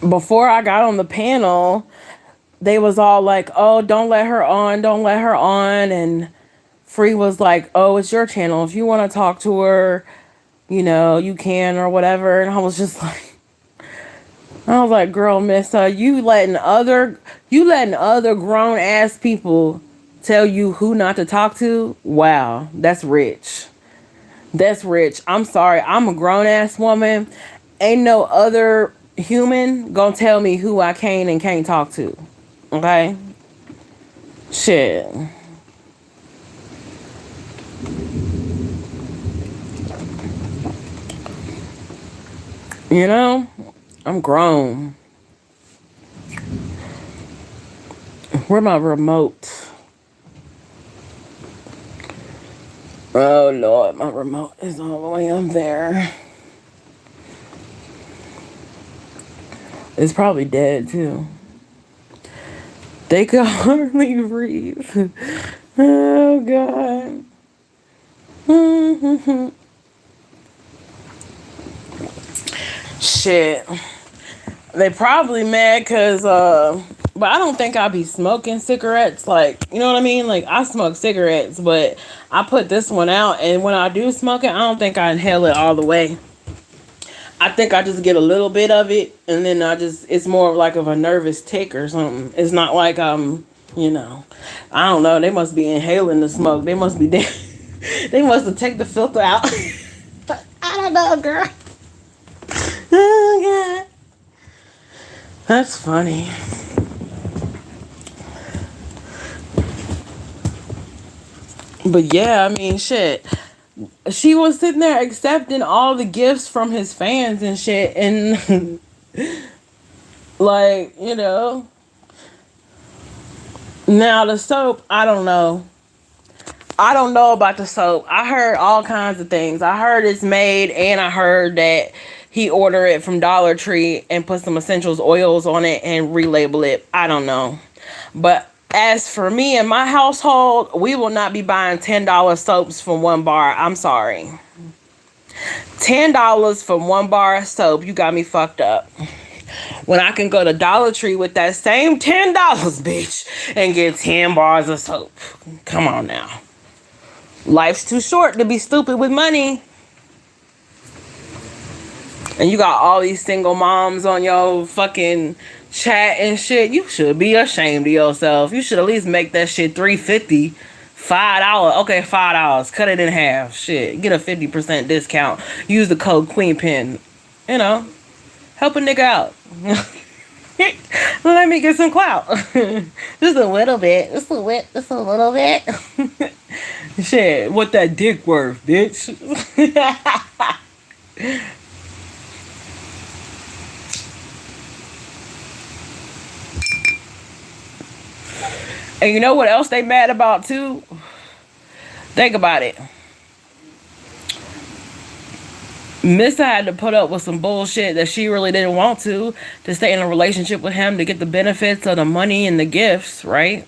S1: before I got on the panel, they was all like, oh, don't let her on. Don't let her on. And Free was like, oh, it's your channel. If you want to talk to her, you can or whatever. And I was like, girl, Missa, you letting other grown ass people tell you who not to talk to? Wow, that's rich. That's rich. I'm sorry. I'm a grown ass woman. Ain't no other human gonna tell me who I can and can't talk to. Okay? Shit. I'm grown. Where my remote? Oh Lord, my remote is all the way up there. It's probably dead too. They could hardly breathe. Oh God. Shit. They probably mad because, but I don't think I'll be smoking cigarettes. Like, you know what I mean? Like, I smoke cigarettes, but I put this one out, and when I do smoke it, I don't think I inhale it all the way. I think I just get a little bit of it, and then it's more like of a nervous tick or something. It's not like I don't know. They must be inhaling the smoke. They must be dead. They must have taken the filter out. I don't know, girl. Oh, God. That's funny. But yeah, I mean, shit. She was sitting there accepting all the gifts from his fans and shit. And, like, now the soap, I don't know. I don't know about the soap. I heard all kinds of things. I heard it's made, and I heard that he ordered it from Dollar Tree and put some essentials oils on it and relabel it. I don't know. But as for me and my household, we will not be buying $10 soaps from one bar. I'm sorry. $10 for one bar of soap. You got me fucked up. When I can go to Dollar Tree with that same $10, bitch, and get 10 bars of soap. Come on now. Life's too short to be stupid with money. And you got all these single moms on your fucking chat and shit. You should be ashamed of yourself. You should at least make that shit $3.50. $5. Okay, $5. Cut it in half. Shit. Get a 50% discount. Use the code QueenPin. Help a nigga out. Let me get some clout. Just a little bit. Just a little bit. Shit, what that dick worth, bitch? And you know what else they mad about too? Think about it. Missa had to put up with some bullshit that she really didn't want to stay in a relationship with him, to get the benefits of the money and the gifts, right?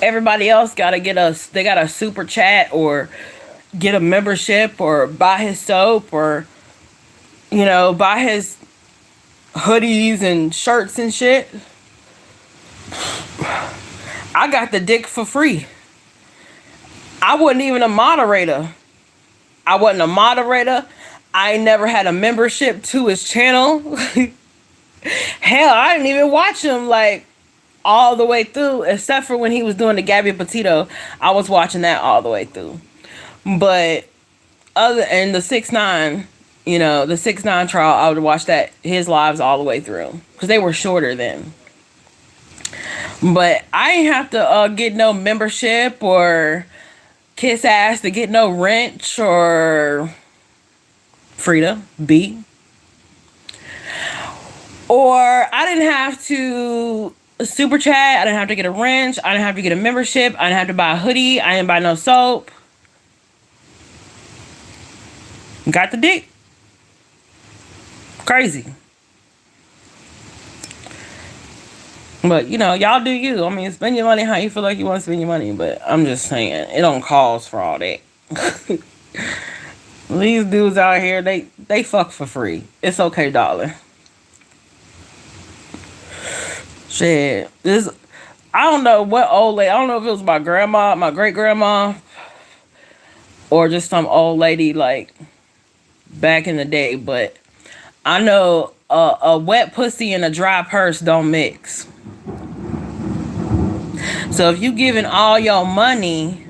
S1: Everybody else gotta they got a super chat or get a membership or buy his soap or, buy his hoodies and shirts and shit. I got the dick for free. I wasn't even a moderator. I ain't never had a membership to his channel. Hell, I didn't even watch him like all the way through, except for when he was doing the Gabby Petito. I was watching that all the way through. But other and the 6ix9ine, the 6ix9ine trial, I would watch that his lives all the way through because they were shorter then. But I ain't have to get no membership or kiss ass to get no wrench or Frida B. Or I didn't have to super chat. I didn't have to get a wrench. I didn't have to get a membership. I didn't have to buy a hoodie. I didn't buy no soap. Got the dick. Crazy. But, y'all do you. I mean, spend your money how you feel like you want to spend your money. But I'm just saying, it don't cause for all that. These dudes out here, they fuck for free. It's okay, darling. Shit. I don't know what old lady. I don't know if it was my grandma, my great grandma, or just some old lady like back in the day. But I know a wet pussy and a dry purse don't mix. So if you giving all your money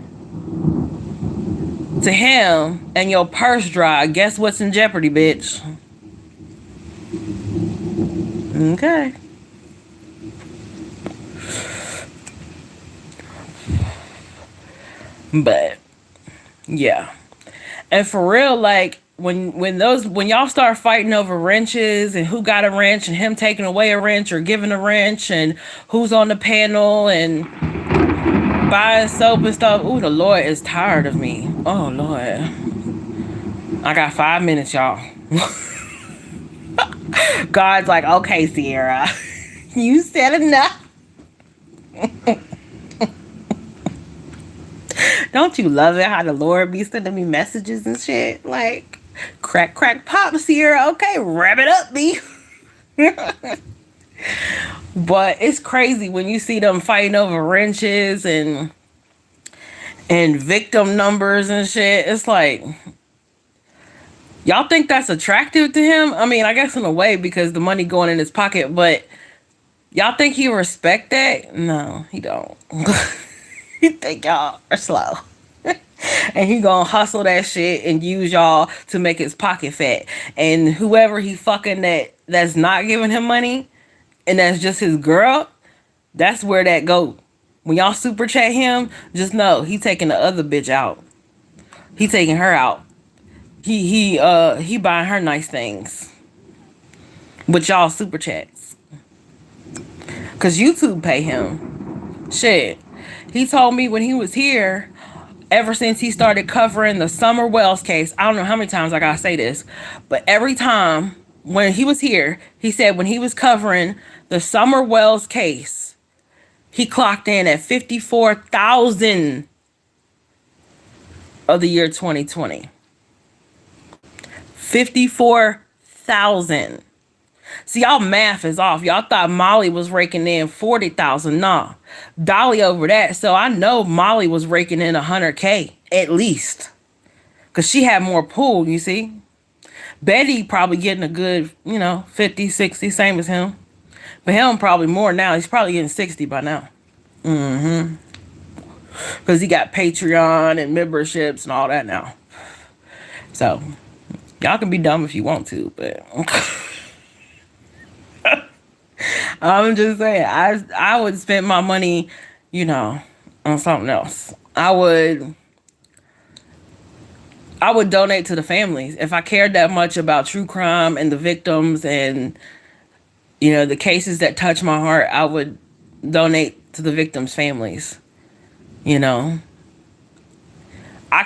S1: to him and your purse dry, guess what's in jeopardy, bitch? Okay. But yeah. And for real, like when y'all start fighting over wrenches and who got a wrench and him taking away a wrench or giving a wrench and who's on the panel and buying soap and stuff. Ooh, the Lord is tired of me. Oh Lord. I got 5 minutes, y'all. God's like, okay, Sierra. You said enough. Don't you love it how the Lord be sending me messages and shit? Like, crack, crack, pop, Sierra. Okay, wrap it up, B. But it's crazy when you see them fighting over wrenches and victim numbers and shit. It's like, y'all think that's attractive to him? I mean, I guess in a way because the money going in his pocket, but y'all think he respect that? No, he don't. He think y'all are slow. And he gonna hustle that shit and use y'all to make his pocket fat. And whoever he fucking that's not giving him money and that's just his girl, that's where that go. When y'all super chat him, just know he taking the other bitch out. He taking her out. He buying her nice things with y'all super chats. Cause YouTube pay him. Shit. He told me when he was here, ever since he started covering the Summer Wells case, I don't know how many times I gotta say this, but every time when he was here, he said when he was covering the Summer Wells case, he clocked in at 54,000 of the year 2020. 54,000. See, y'all math is off. Y'all thought Molly was raking in 40,000. Nah. Dolly over that. So I know Molly was raking in 100K at least. Because she had more pool, you see. Betty probably getting a good, 50, 60, same as him. But him probably more now. He's probably getting 60 by now. Mm-hmm. Because he got Patreon and memberships and all that now. So, y'all can be dumb if you want to, but... I'm just saying, I would spend my money, on something else. I would donate to the families. If I cared that much about true crime and the victims and, the cases that touch my heart, I would donate to the victims' families. I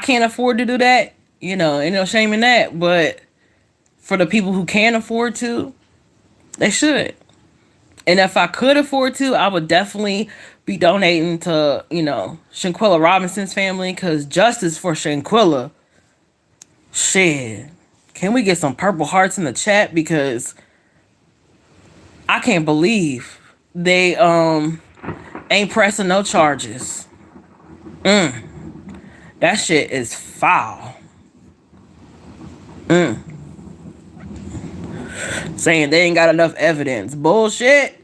S1: can't afford to do that, ain't no shame in that. But for the people who can afford to, they should. And if I could afford to, I would definitely be donating to, Shanquella Robinson's family. Because justice for Shanquella. Shit. Can we get some purple hearts in the chat? Because I can't believe they ain't pressing no charges. That shit is foul. saying they ain't got enough evidence. Bullshit.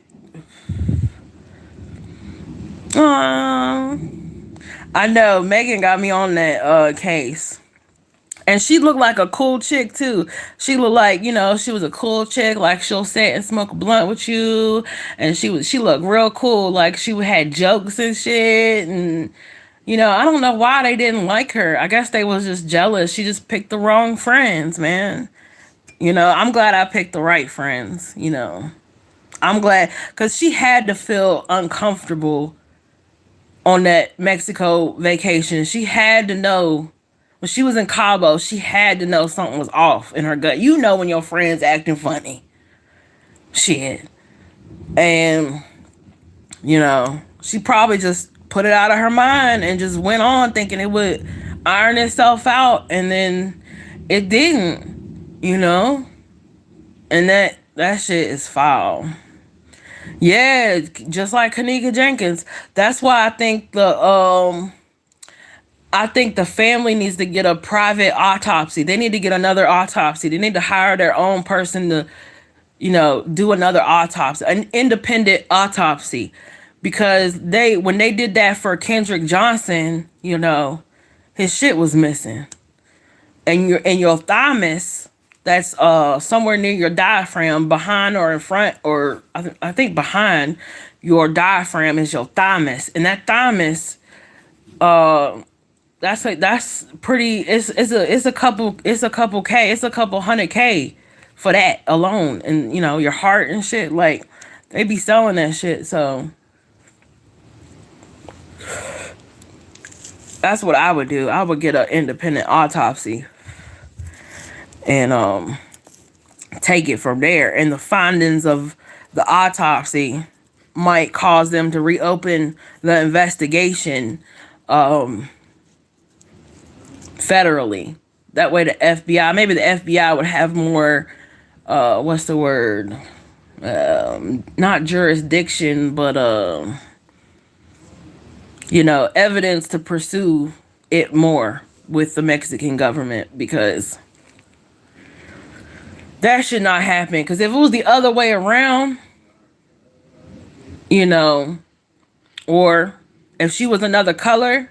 S1: I know Megan got me on that case. And she looked like a cool chick too. She looked like, she was a cool chick. Like she'll sit and smoke a blunt with you. And she looked real cool. Like she had jokes and shit. And I don't know why they didn't like her. I guess they was just jealous. She just picked the wrong friends, man. I'm glad I picked the right friends. I'm glad because she had to feel uncomfortable on that Mexico vacation. She had to know when she was in Cabo, she had to know something was off in her gut. When your friend's acting funny. Shit. And, she probably just put it out of her mind and just went on thinking it would iron itself out. And then it didn't, And that shit is foul. Yeah, just like Kanika Jenkins. That's why I think the family needs to get a private autopsy. They need to get another autopsy. They need to hire their own person to, do another autopsy, an independent autopsy. Because when they did that for Kendrick Johnson, his shit was missing. And your thymus, that's somewhere near your diaphragm, behind or in front, or I think behind your diaphragm is your thymus. And that thymus, that's pretty. It's a couple K. It's a couple $100K for that alone, and your heart and shit. Like they be selling that shit. So that's what I would do. I would get an independent autopsy and take it from there. And the findings of the autopsy might cause them to reopen the investigation. Federally. That way the FBI would have more, what's the word? Not jurisdiction, but, evidence to pursue it more with the Mexican government, because that should not happen. Because if it was the other way around, or if she was another color,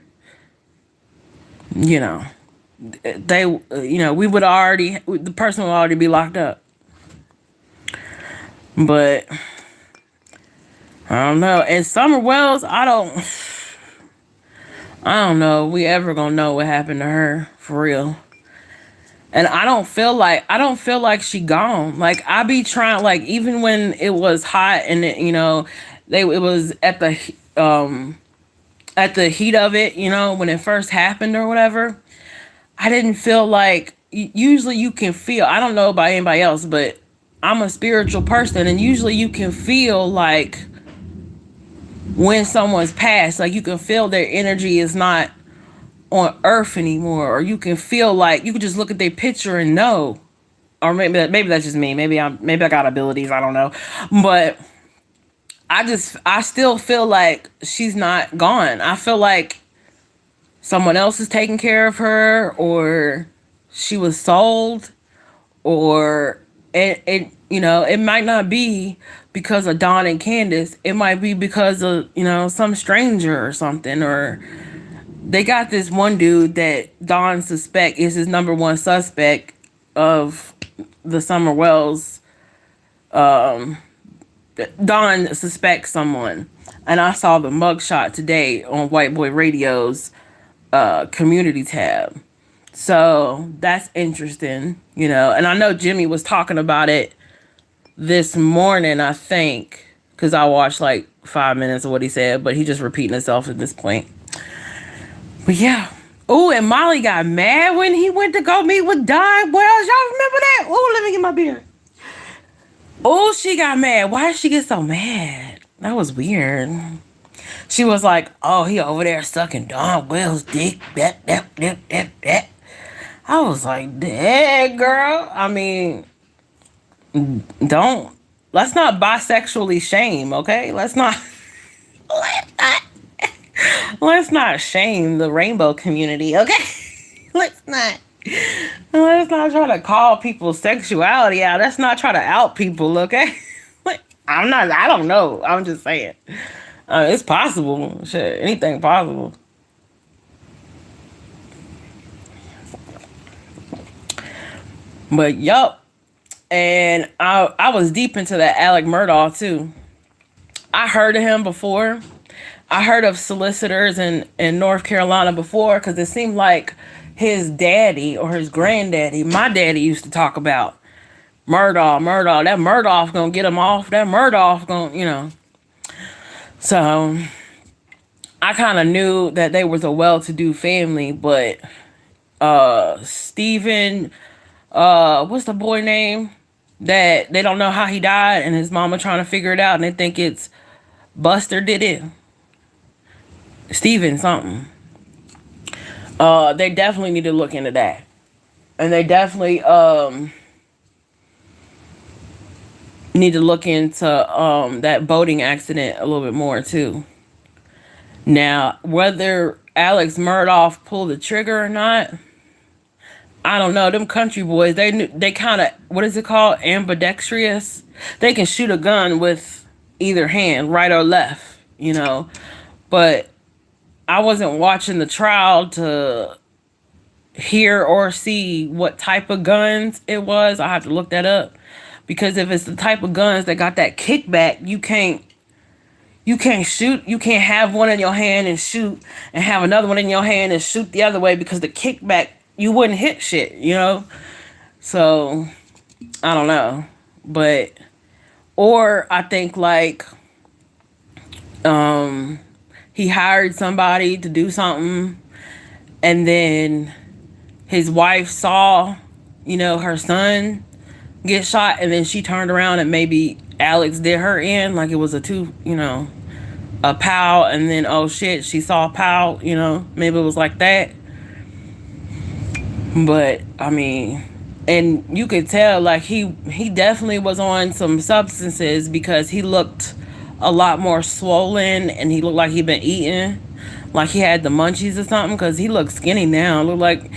S1: they, the person would already be locked up. But I don't know. And Summer Wells, I don't know we ever gonna know what happened to her for real. And I don't feel like she gone. Like I be trying, like even when it was hot and it was at the heat of it, when it first happened or whatever. I didn't feel like, usually you can feel, I don't know about anybody else, but I'm a spiritual person, and usually you can feel like when someone's passed, like you can feel their energy is not on earth anymore, or you can feel like you can just look at their picture and know, or maybe that's just me. Maybe I got abilities. I don't know, but I still feel like she's not gone. I feel like someone else is taking care of her, or she was sold, or it might not be because of Don and Candace. It might be because of, some stranger or something, or they got this one dude that Don suspect is his number one suspect of the Summer Wells. Don suspects someone, and I saw the mugshot today on White Boy Radio's community tab. So that's interesting, and I know Jimmy was talking about it this morning, I think, because I watched like 5 minutes of what he said, but he just repeating himself at this point. But yeah. Oh, and Molly got mad when he went to go meet with Don Wells. Y'all remember that? Oh, let me get my beer. Oh, she got mad. Why did she get so mad? That was weird. She was like, oh, he over there sucking Don Wells' dick. That. I was like, dang, girl. I mean, let's not bisexually shame, okay? Let's not shame the rainbow community, okay? Let's not. Let's not try to call people's sexuality out. Let's not try to out people, okay? Like, I don't know. I'm just saying. It's possible. Shit, anything possible. But yup. And I was deep into that Alec Murdaugh too. I heard of him before. I heard of solicitors in North Carolina before because it seemed like his daddy or his granddaddy, my daddy used to talk about Murdaugh. That Murdaugh's gonna get him off. That Murdaugh's gonna, So I kind of knew that they was a well-to-do family, but Stephen, what's the boy name? That they don't know how he died, and his mama trying to figure it out, and they think it's Buster did it. Steven something. They definitely need to look into that. And they definitely need to look into that boating accident a little bit more too. Now, whether Alex Murdaugh pulled the trigger or not, I don't know. Them country boys, they kind of, what is it called? Ambidextrous. They can shoot a gun with either hand, right or left. But I wasn't watching the trial to hear or see what type of guns it was. I have to look that up. Because if it's the type of guns that got that kickback, you can't shoot. You can't have one in your hand and shoot and have another one in your hand and shoot the other way because the kickback, you wouldn't hit shit. So, I don't know. But, or I think like, he hired somebody to do something and then his wife saw, her son get shot and then she turned around and maybe Alex did her in like it was a pow and then oh shit, she saw a pow, maybe it was like that. But I mean, and you could tell like he definitely was on some substances because he looked a lot more swollen and he looked like he'd been eating, like he had the munchies or something, because he looked skinny now. Looked like,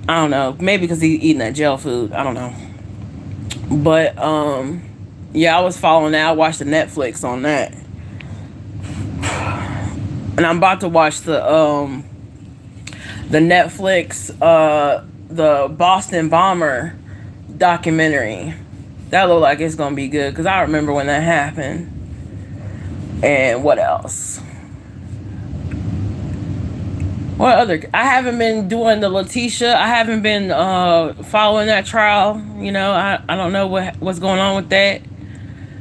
S1: I don't know, maybe because he's eating that jail food, I don't know. But yeah, I was following that. I watched the Netflix on that, and I'm about to watch the Netflix the Boston bomber documentary. That look like it's gonna be good because I remember when that happened. And what else? What other? I haven't been doing the Letitia. I haven't been following that trial. I don't know what's going on with that.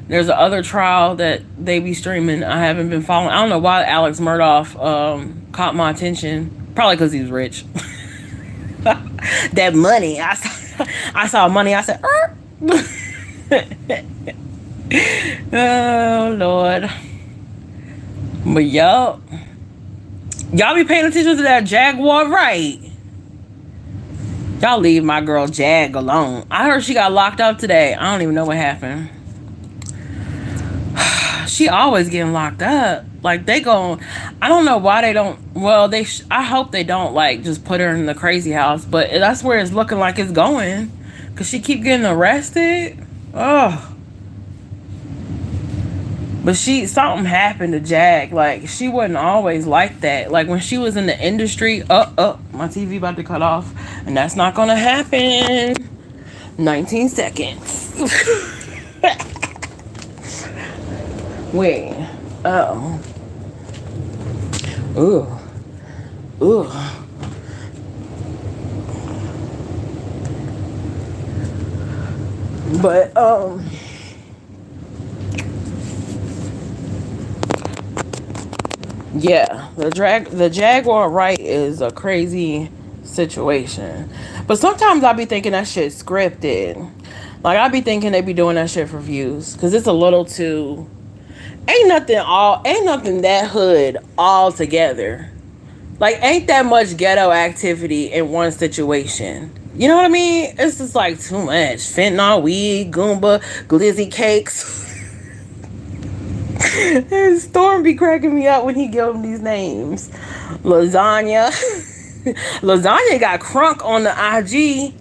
S1: There's a other trial that they be streaming. I haven't been following. I don't know why Alex Murdaugh caught my attention. Probably because he's rich. That money. I saw money. I said, oh Lord. But y'all be paying attention to that Jaguar, right? Y'all leave my girl Jag alone. I heard she got locked up today. I don't even know what happened. She always getting locked up. Like I don't know why they don't. Well, I hope they don't like just put her in the crazy house. But that's where it's looking like it's going. Cause she keep getting arrested. Oh. But something happened to Jag. Like, she wasn't always like that. Like, when she was in the industry, my TV about to cut off. And that's not gonna happen. 19 seconds. Wait. Oh. Ooh. But, yeah, the Jaguar right is a crazy situation. But sometimes I be thinking that shit's scripted. Like, I be thinking they be doing that shit for views. Because it's a little too... Ain't nothing that hood all together. Like, ain't that much ghetto activity in one situation. You know what I mean? It's just like too much. Fentanyl, weed, Goomba, glizzy cakes. Storm be cracking me up when he give them these names. Lasagna. Lasagna got crunk on the IG.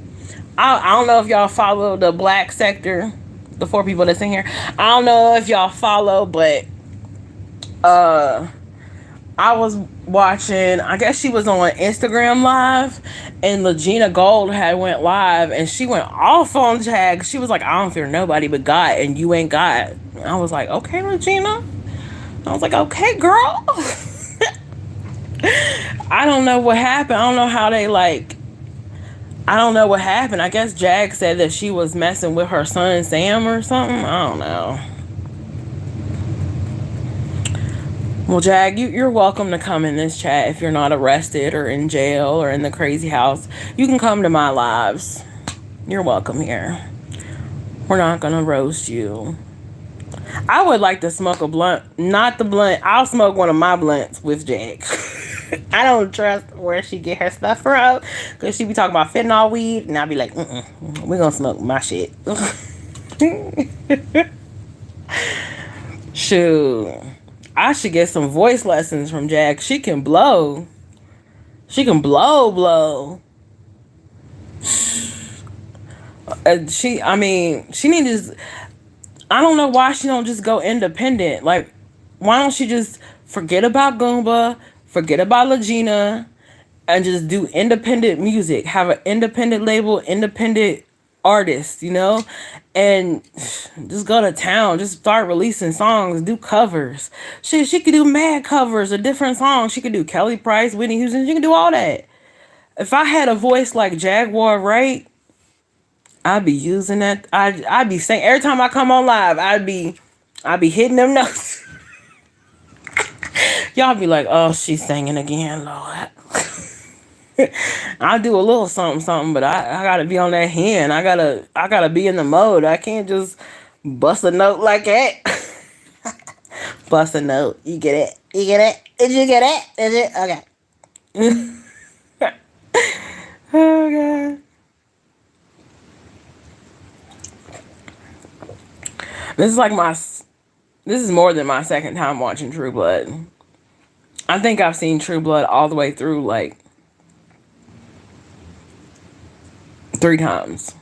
S1: I don't know if y'all follow the Black Sector, the 4 people that's in here. I don't know if y'all follow, but uh I was watching, I guess she was on Instagram live, and Legina Gold had went live, and she went off on Jag. She was like, I don't fear nobody but God, and you ain't God. I was like, okay, Regina. I was like, okay, girl. I don't know what happened. I don't know how they like. I don't know what happened. I guess Jag said that she was messing with her son Sam or something. I don't know. Well, Jag, you're welcome to come in this chat if you're not arrested or in jail or in the crazy house. You can come to my lives. You're welcome here. We're not gonna roast you. I would like to smoke a blunt. Not the blunt. I'll smoke one of my blunts with Jag. I don't trust where she get her stuff from, because she be talking about fentanyl weed, and I'll be like, we're gonna smoke my shit. Shoot. I should get some voice lessons from Jag. She can blow. She can blow. She needs to. I don't know why she don't just go independent. Like, why don't she just forget about Goomba, forget about Legina, and just do independent music? Have an independent label, independent artist, and just go to town. Just start releasing songs, do covers. She could do mad covers of different songs. She could do Kelly Price, Whitney Houston. She could do all that. If I had a voice like Jaguar Wright, I'd be using that. I'd be saying every time I come on live, I'd be hitting them notes. Y'all be like, oh, she's singing again, Lord. I'll do a little something, but I gotta be on that hand. I gotta be in the mode. I can't just bust a note like that. Bust a note. You get it? You get it? Did you get it? Is it? Okay. Oh, God. This is more than my second time watching True Blood. I think I've seen True Blood all the way through like 3 times.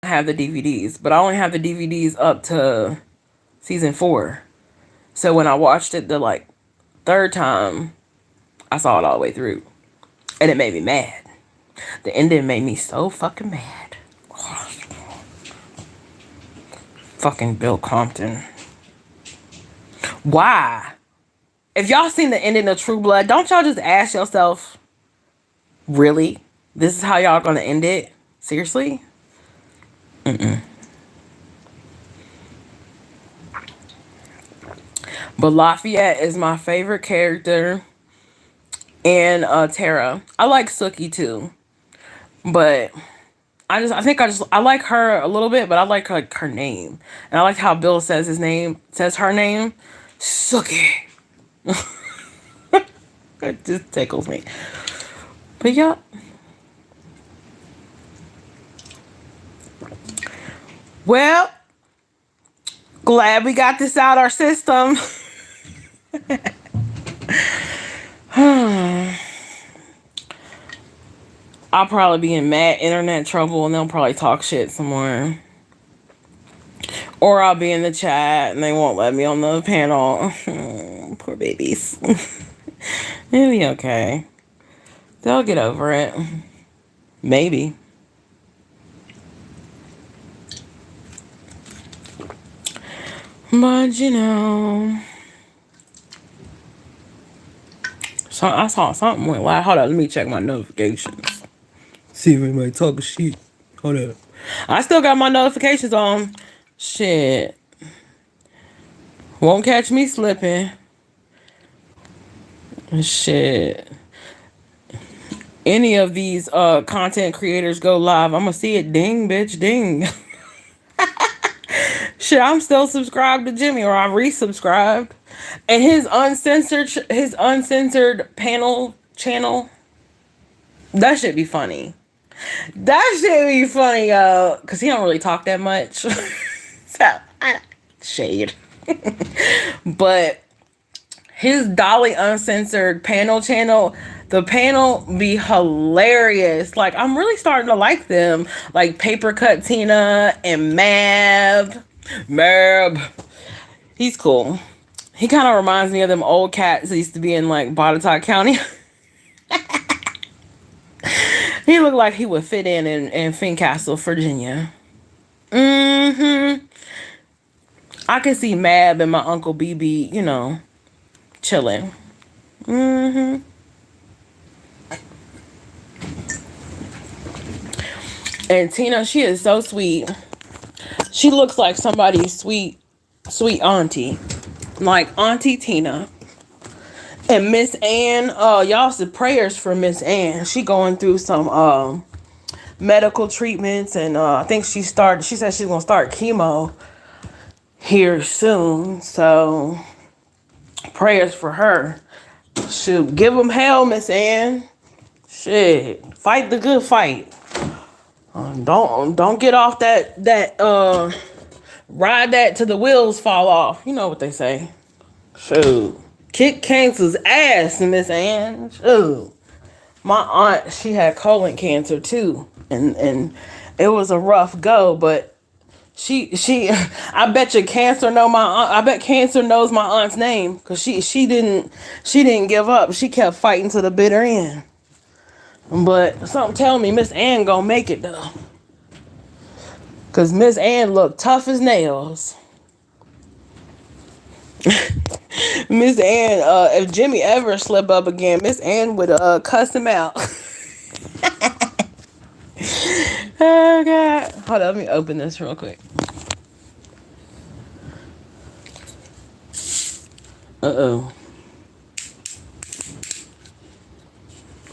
S1: I have the DVDs, but I only have the DVDs up to season 4. So when I watched it the like 3rd time, I saw it all the way through. And it made me mad. The ending made me so fucking mad. Fucking Bill Compton. Why? If y'all seen the ending of True Blood, don't y'all just ask yourself, really? This is how y'all gonna end it? Seriously? But Lafayette is my favorite character. And Tara. I like Sookie too. But I like her a little bit, but I like her name. And I like how Bill says her name, Sookie. It just tickles me. But yeah. Well, glad we got this out our system. I'll probably be in mad internet trouble, and they'll probably talk shit some more. Or I'll be in the chat and they won't let me on the panel. Poor babies. It'll be okay. They'll get over it. Maybe. But so I saw something went live. Hold on, let me check my notifications. See if anybody talking shit. Hold up. I still got my notifications on. Shit. Won't catch me slipping. Shit. Any of these content creators go live, I'm gonna see it. Ding, bitch, ding. Shit, I'm still subscribed to Jimmy, or I resubscribed. And his uncensored panel channel, that should be funny. That should be funny, yo. Cause he don't really talk that much. So shade. But His Dolly Uncensored panel channel, the panel be hilarious. Like, I'm really starting to like them. Like Paper Cut Tina and Mab. He's cool. He kind of reminds me of them old cats that used to be in like Botetourt County. He looked like he would fit in Fincastle, Virginia. I can see Mab and my Uncle BB, chilling. And Tina, she is so sweet. She looks like somebody's sweet auntie. Like Auntie Tina. And Miss Ann, y'all said prayers for Miss Ann. She going through some medical treatments, and I think she said she's gonna start chemo here soon. So prayers for her. Shoot, give them hell, Miss Ann. Shit, fight the good fight. Don't get off that ride that till the wheels fall off. You know what they say. Shoot. Kick cancer's ass, Miss Ann. Shoot. My aunt, she had colon cancer too. And it was a rough go, but she I bet you cancer know my aunt. I bet cancer knows my aunt's name, because she didn't give up. She kept fighting to the bitter end. But something tell me Miss Ann gonna make it though. Cause Miss Ann looked tough as nails. Miss Ann, if Jimmy ever slip up again, Miss Ann would cuss him out. Oh God. Hold on, let me open this real quick. Uh-oh.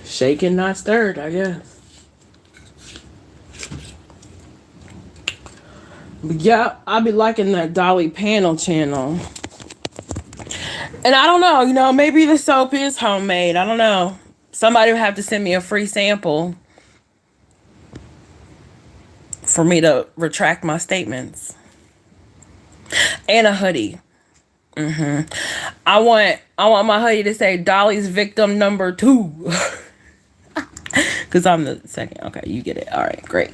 S1: Shaken, not stirred, I guess. But yeah, I be liking that Dolly panel channel. And I don't know, maybe the soap is homemade. I don't know. Somebody would have to send me a free sample for me to retract my statements. And a hoodie. I want my hoodie to say Dolly's victim number 2. Because I'm the second. Okay, you get it. All right, great.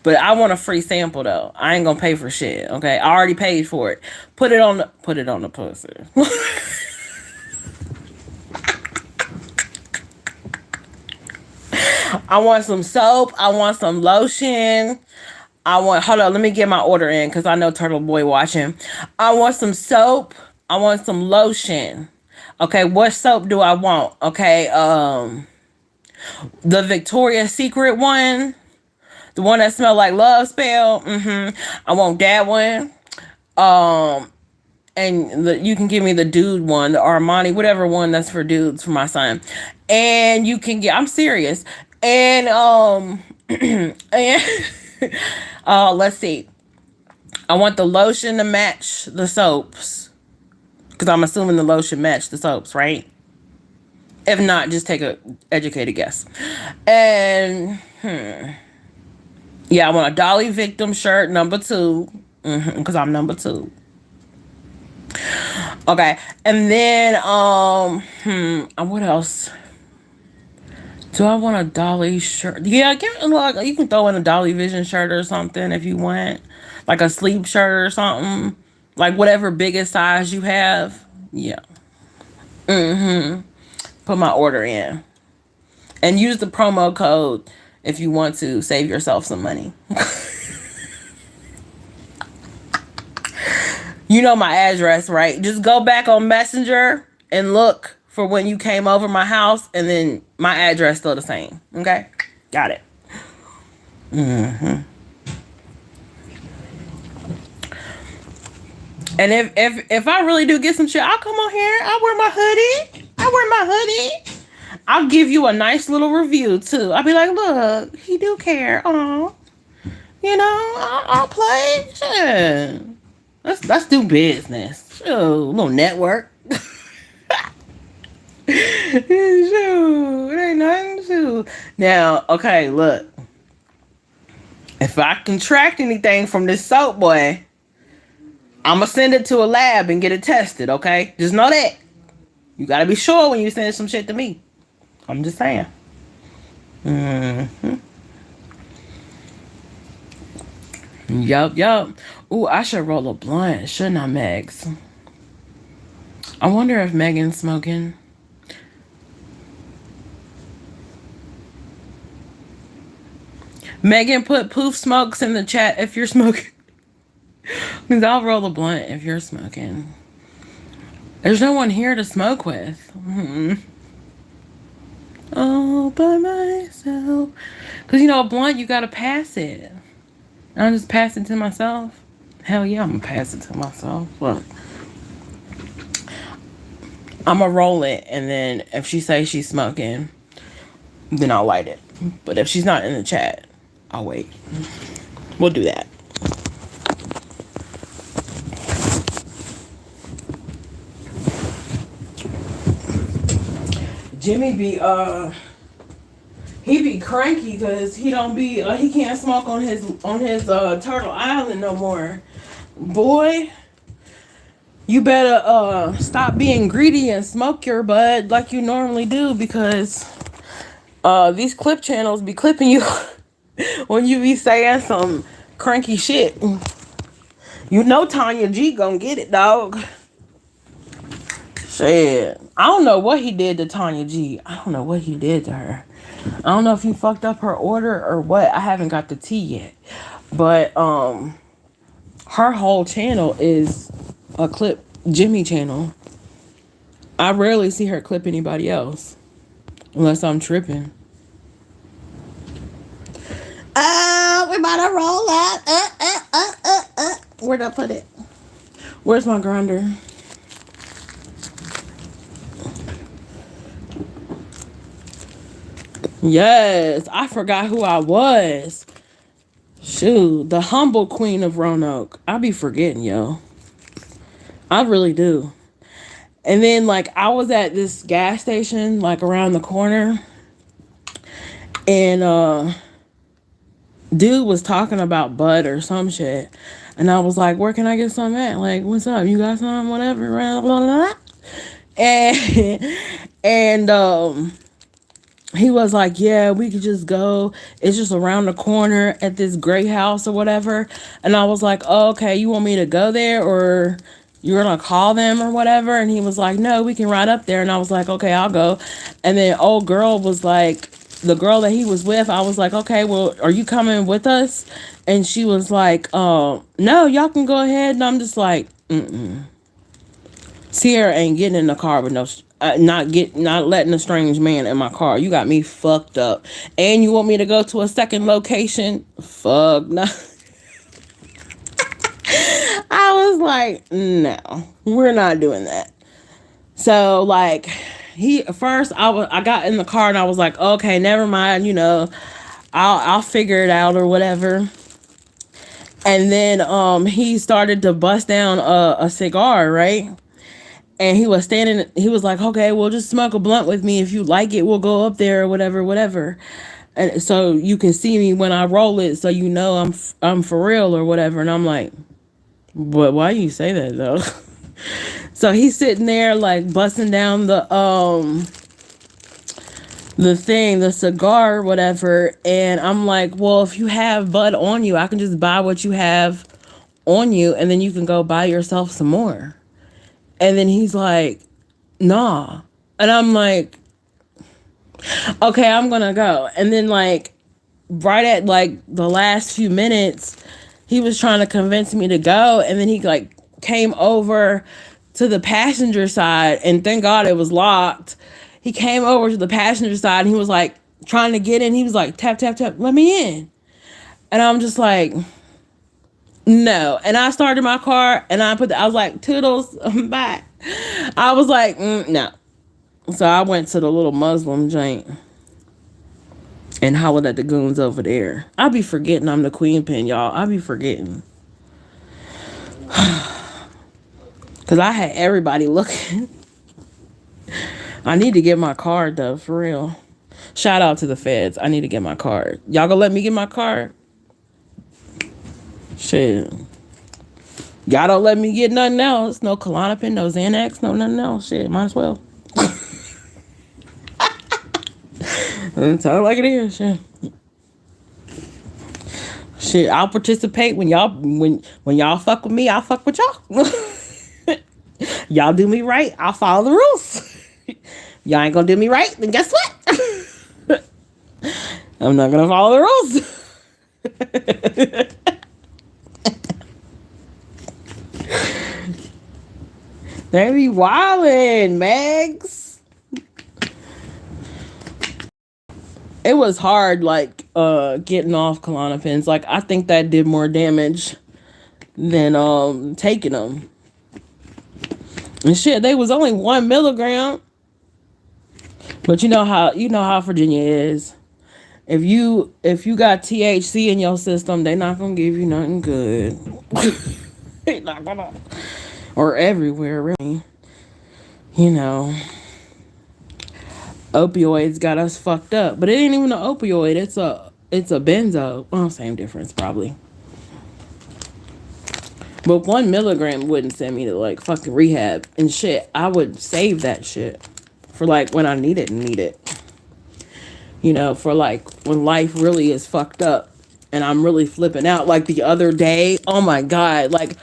S1: But I want a free sample though. I ain't gonna pay for shit. Okay, I already paid for it. Put it on the pussy. I want some soap. I want some lotion. Hold on, let me get my order in, because I know Turtle Boy watching. I want some soap. I want some lotion. Okay, what soap do I want? Okay, the Victoria's Secret one. The one that smelled like love spell. I want that one. And you can give me the dude one, the Armani, whatever one that's for dudes, for my son. And you can get, I'm serious. And let's see. I want the lotion to match the soaps, because I'm assuming the lotion match the soaps, right? If not, just take a educated guess. And yeah, I want a Dolly victim shirt, number 2, because I'm number 2. Okay, and then what else? Do I want a Dolly shirt? Yeah, you can throw in a Dolly Vision shirt or something if you want, like a sleep shirt or something, like whatever biggest size you have. Yeah. Put my order in, and use the promo code if you want to save yourself some money. You know my address, right? Just go back on Messenger and look for when you came over my house, and then my address still the same. Okay? Got it. And if I really do get some shit, I'll come on here. I'll wear my hoodie. I'll give you a nice little review too. I'll be like, look, he do care. Oh, I'll play. Shit. Let's do business. Shoot, a little network. Shoot, it ain't nothing to. Now, okay, look. If I contract anything from this soap boy, I'm gonna send it to a lab and get it tested, okay? Just know that. You gotta be sure when you send some shit to me. I'm just saying. Mm-hmm. Yup. Ooh, I should roll a blunt, shouldn't I, Megs? I wonder if Megan's smoking. Megan, put poof smokes in the chat if you're smoking. Because I'll roll a blunt if you're smoking. There's no one here to smoke with. All by myself. Because, a blunt, you got to pass it. I'll just pass it to myself. Hell yeah, I'm going to pass it to myself. Look. I'm going to roll it. And then if she says she's smoking, then I'll light it. But if she's not in the chat, I'll wait. We'll do that. Jimmy be he be cranky because he don't be he can't smoke on his Turtle Island no more. Boy, you better stop being greedy and smoke your bud like you normally do, because these clip channels be clipping you when you be saying some cranky shit. You know Tanya G gonna get it, dog. Shit. I don't know what he did to Tanya G. I don't know what he did to her. I don't know if he fucked up her order or what. I haven't got the tea yet. But her whole channel is a clip Jimmy channel. I rarely see her clip anybody else. Unless I'm tripping. We about to roll out. Where'd I put it? Where's my grinder? Yes, I forgot who I was. Shoot, the humble queen of Roanoke. I be forgetting, yo. I really do. And then, like, I was at this gas station, like, around the corner. And, dude was talking about bud or some shit. And I was like, where can I get some at? Like, what's up? You got some? Whatever. Blah, blah, blah. And he was like, yeah, we could just go. It's just around the corner at this great house or whatever. And I was like, oh, okay, you want me to go there or you're going to call them or whatever? And he was like, no, we can ride up there. And I was like, okay, I'll go. And then old girl was like, the girl that he was with, I was like, okay, well, are you coming with us? And she was like, no, y'all can go ahead. And I'm just like, Sierra ain't getting in the car with no, not letting a strange man in my car. You got me fucked up. And you want me to go to a second location? Fuck no. I was like, no, we're not doing that. So like, I got in the car and I was like, okay, never mind. I'll figure it out or whatever. And then he started to bust down a cigar, right? And he was like, okay, well, just smoke a blunt with me. If you like it, we'll go up there or whatever. And so you can see me when I roll it, so I'm for real or whatever. And I'm like, but why you say that though? So he's sitting there like busting down the cigar or whatever. And I'm like, well, if you have bud on you, I can just buy what you have on you, and then you can go buy yourself some more. And then he's like, nah. And I'm like, okay, I'm gonna go. And then like right at like the last few minutes, he was trying to convince me to go. And then he like came over to the passenger side, and thank God it was locked. He came over to the passenger side and he was like trying to get in. He was like, tap, tap, tap, let me in. And I'm just like, no. And I started my car and I was like, toodles, bye. I was like, no. So I went to the little Muslim joint and hollered at the goons over there. I be forgetting I'm the QueenPin, y'all. I be forgetting. Because I had everybody looking. I need to get my card, though, for real. Shout out to the feds. I need to get my card. Y'all gonna let me get my card? Shit. Y'all don't let me get nothing else. No Klonopin, no Xanax, no nothing else. Shit, might as well. Tell it like it is. Shit. Shit, I'll participate when y'all fuck with me. I'll fuck with y'all. Y'all do me right, I'll follow the rules. Y'all ain't gonna do me right, then guess what? I'm not gonna follow the rules. They be wildin', Megs. It was hard, like, getting off Klonopins. Like, I think that did more damage than taking them. And shit, they was only 1 milligram. But you know how Virginia is. If you got THC in your system, they not gonna give you nothing good. They not gonna. Or everywhere, really. You know. Opioids got us fucked up. But it ain't even an opioid. It's a benzo. Well, same difference probably. But 1 milligram wouldn't send me to like fucking rehab and shit. I would save that shit for like when I need it. You know, for like when life really is fucked up and I'm really flipping out. Like the other day, oh my God, like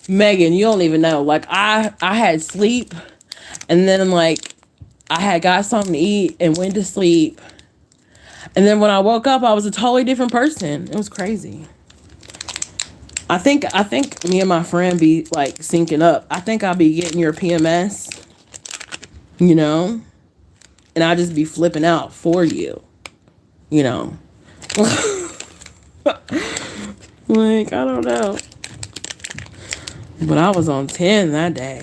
S1: Megan, you don't even know. Like I had sleep and then like I had got something to eat and went to sleep. And then when I woke up, I was a totally different person. It was crazy. I think me and my friend be like syncing up. I think I'll be getting your PMS, you know, and I just be flipping out for you, you know. Like, I don't know. But I was on 10 that day.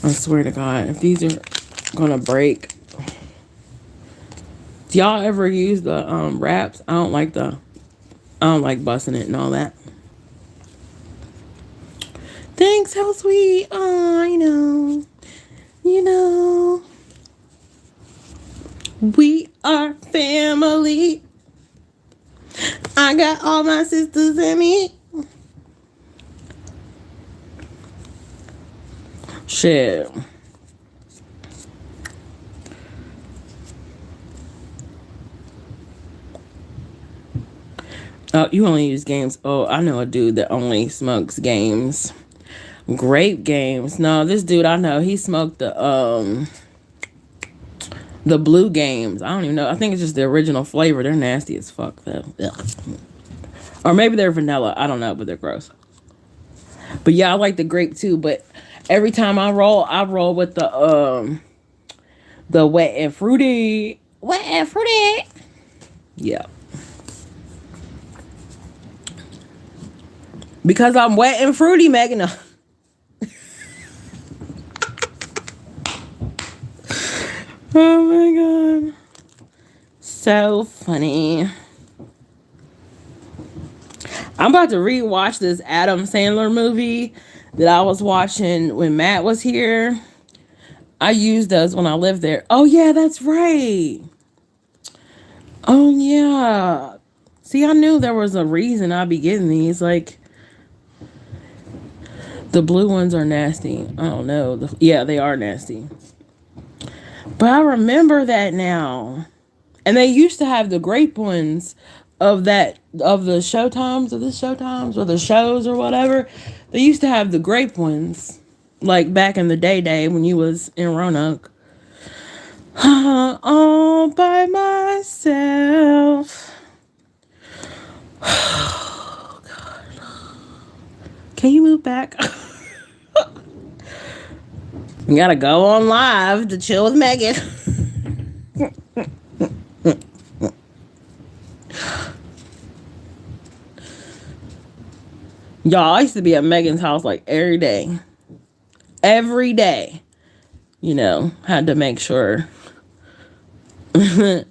S1: I swear to God, if these are gonna break. Do y'all ever use the wraps? I don't like busting it and all that. Thanks, how sweet. Oh, I know. You know. We are family. I got all my sisters and me. Shit. Oh, you only use games. Oh, I know a dude that only smokes games. Grape games. No, this dude I know, he smoked the blue games. I don't even know. I think it's just the original flavor. They're nasty as fuck though. Ugh. Or maybe they're vanilla. I don't know, but they're gross. But yeah, I like the grape too. But every time I roll with the wet and fruity. Wet and fruity. Yeah. Because I'm wet and fruity, Megan. Oh my God. So funny. I'm about to rewatch this Adam Sandler movie that I was watching when Matt was here. I used those when I lived there. Oh yeah, that's right. Oh yeah. See, I knew there was a reason I'd be getting these. Like, the blue ones are nasty. I don't know. Yeah, they are nasty. But I remember that now. And they used to have the grape ones of the Showtimes or the shows or whatever. They used to have the grape ones. Like back in the day when you was in Roanoke. All by myself. Oh God. Can you move back? You gotta go on live to chill with Megan. Y'all, I used to be at Megan's house like every day. Every day. You know, had to make sure. Had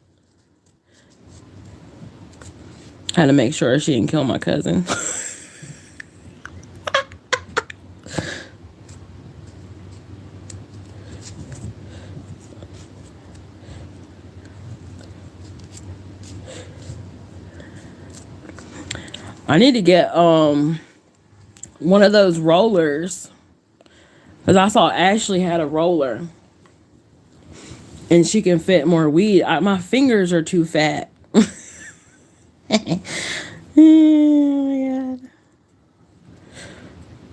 S1: to make sure she didn't kill my cousin. I need to get one of those rollers because I saw Ashley had a roller and she can fit more weed. My fingers are too fat. Oh my god.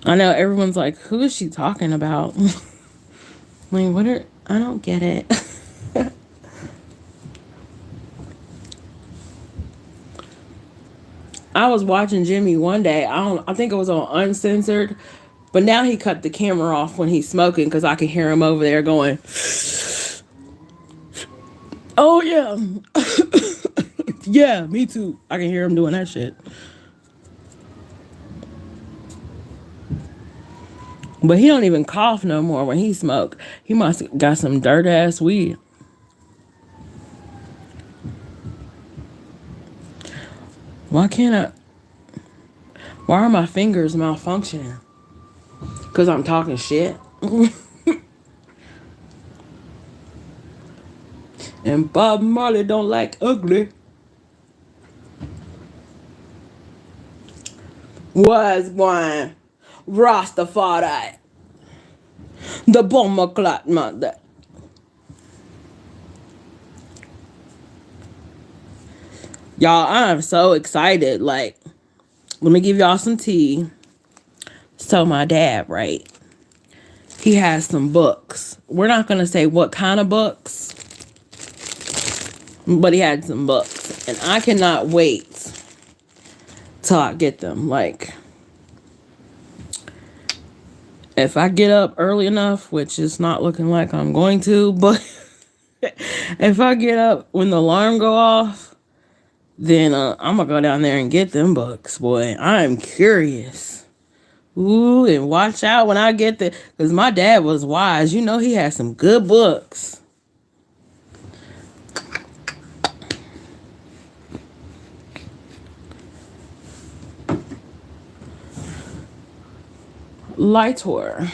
S1: I know everyone's like, who is she talking about? Like, I don't get it. I was watching Jimmy one day. I think it was on uncensored, but now he cut the camera off when he's smoking because I can hear him over there going, oh yeah. Yeah, me too. I can hear him doing that shit. But he don't even cough no more when he smoke. He must got some dirt ass weed. Why can't I? Why are my fingers malfunctioning? Because I'm talking shit. And Bob Marley don't like ugly. Was one Rastafari. The bomber clot mother. Y'all, I'm so excited. Like, let me give y'all some tea. So my dad, right? He has some books. We're not going to say what kind of books, but he had some books. And I cannot wait till I get them. Like, if I get up early enough, which is not looking like I'm going to, but if I get up when the alarm go off, then I'm going to go down there and get them books, boy. I'm curious. Ooh, and watch out when I get there, because my dad was wise. You know, he had some good books. Lightor.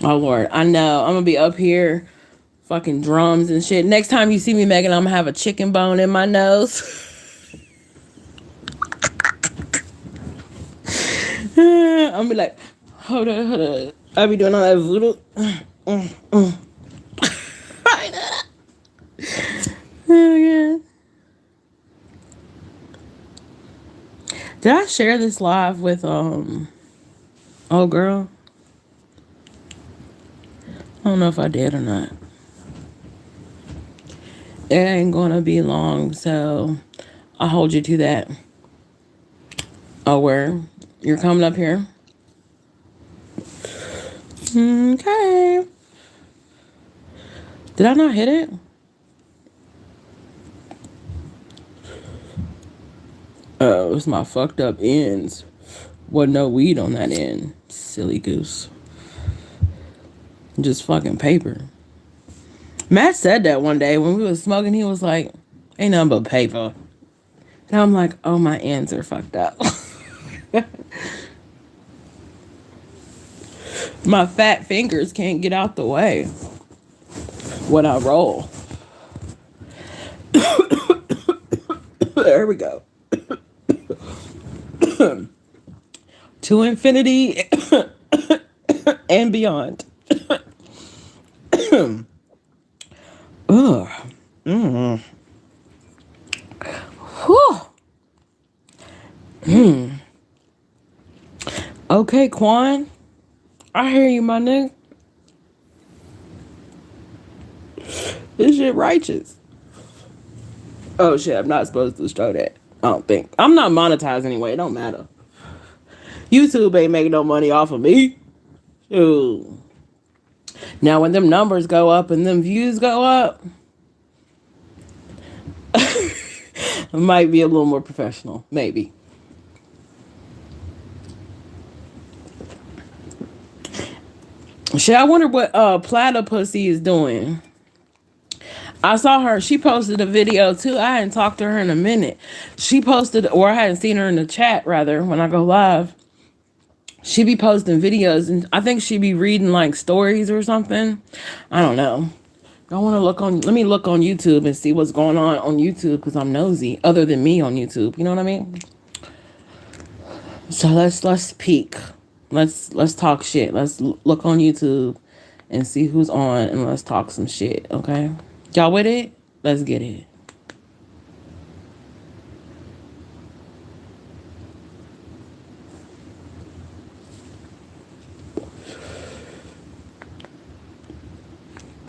S1: Oh, Lord. I know. I'm going to be up here fucking drums and shit. Next time you see me, Megan, I'm going to have a chicken bone in my nose. I'm going to be like, hold on. I'll be doing all that voodoo. Oh, God. Did I share this live with, oh, girl? I don't know if I did or not. It ain't gonna be long, so I'll hold you to that. Oh, where? You're coming up here? Okay. Did I not hit it? Oh, it's my fucked up ends. Wasn't no weed on that end. Silly goose. Just fucking paper. Matt said that one day when we was smoking. He was like, ain't nothing but paper. And I'm like, oh, my ends are fucked up. My fat fingers can't get out the way when I roll. There we go. To infinity and beyond. Ugh. Mm. Whew. Okay, Quan. I hear you, my nigga. This shit righteous. Oh shit, I'm not supposed to show that. I don't think. I'm not monetized anyway. It don't matter. YouTube ain't making no money off of me. Ooh. Now when them numbers go up and them views go up, it might be a little more professional. Maybe. Shit, I wonder what Platypussy is doing. I saw her. She posted a video too. I hadn't talked to her in a minute. She posted, or I hadn't seen her in the chat rather when I go live. She be posting videos and I think she be reading like stories or something. I don't know. I want to look on. Let me look on YouTube and see what's going on YouTube because I'm nosy. Other than me on YouTube, you know what I mean. So let's peek. Let's talk shit. Let's look on YouTube and see who's on and let's talk some shit. Okay, y'all with it? Let's get it.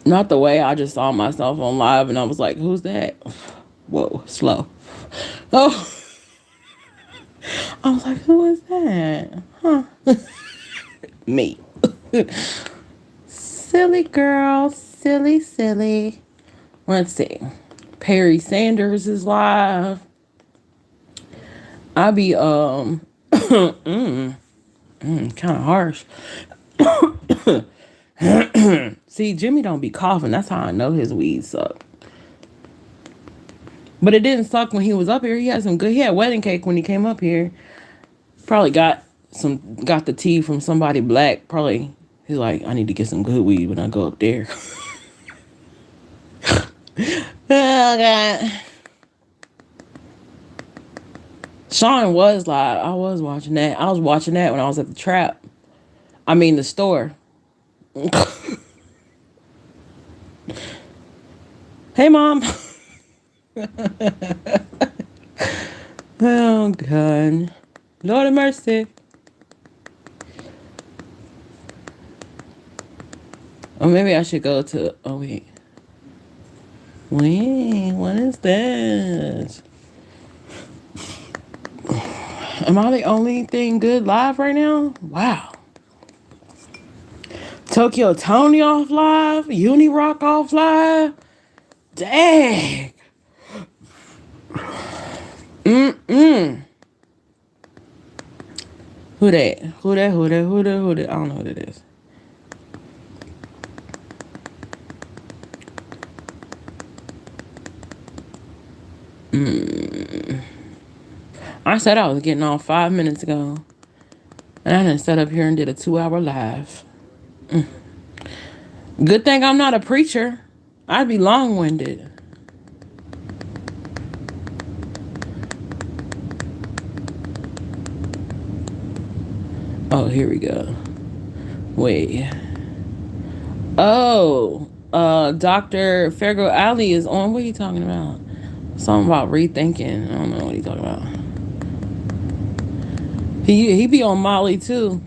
S1: Not the way I just saw myself on live and I was like, who's that? Whoa, slow. Oh, I was like, who is that? Huh. Me. Silly girl. Silly. Let's see. Perry Sanders is live. I be, kind of harsh. See, Jimmy don't be coughing. That's how I know his weed suck. But it didn't suck when he was up here. He had some good. He had wedding cake when he came up here. Probably got the tea from somebody black. Probably he's like, I need to get some good weed when I go up there. Oh God. Sean was live. I was watching that. I was watching that when I was at the trap. I mean the store. Hey, Mom. Oh, God. Lord of mercy. Or maybe I should go to... Oh, wait. Wait, what is this? Am I the only thing good live right now? Wow. Tokyo Tony off live? Uni Rock off live? Dang. Who that? Who that? I don't know who that is. I said I was getting off 5 minutes ago. And I done sat up here and did a 2-hour live. Good thing I'm not a preacher. I'd be long-winded. Oh, here we go. Wait. Oh, Dr. Fergo Ali is on. What are you talking about? Something about rethinking. I don't know what he's talking about. He be on Molly too.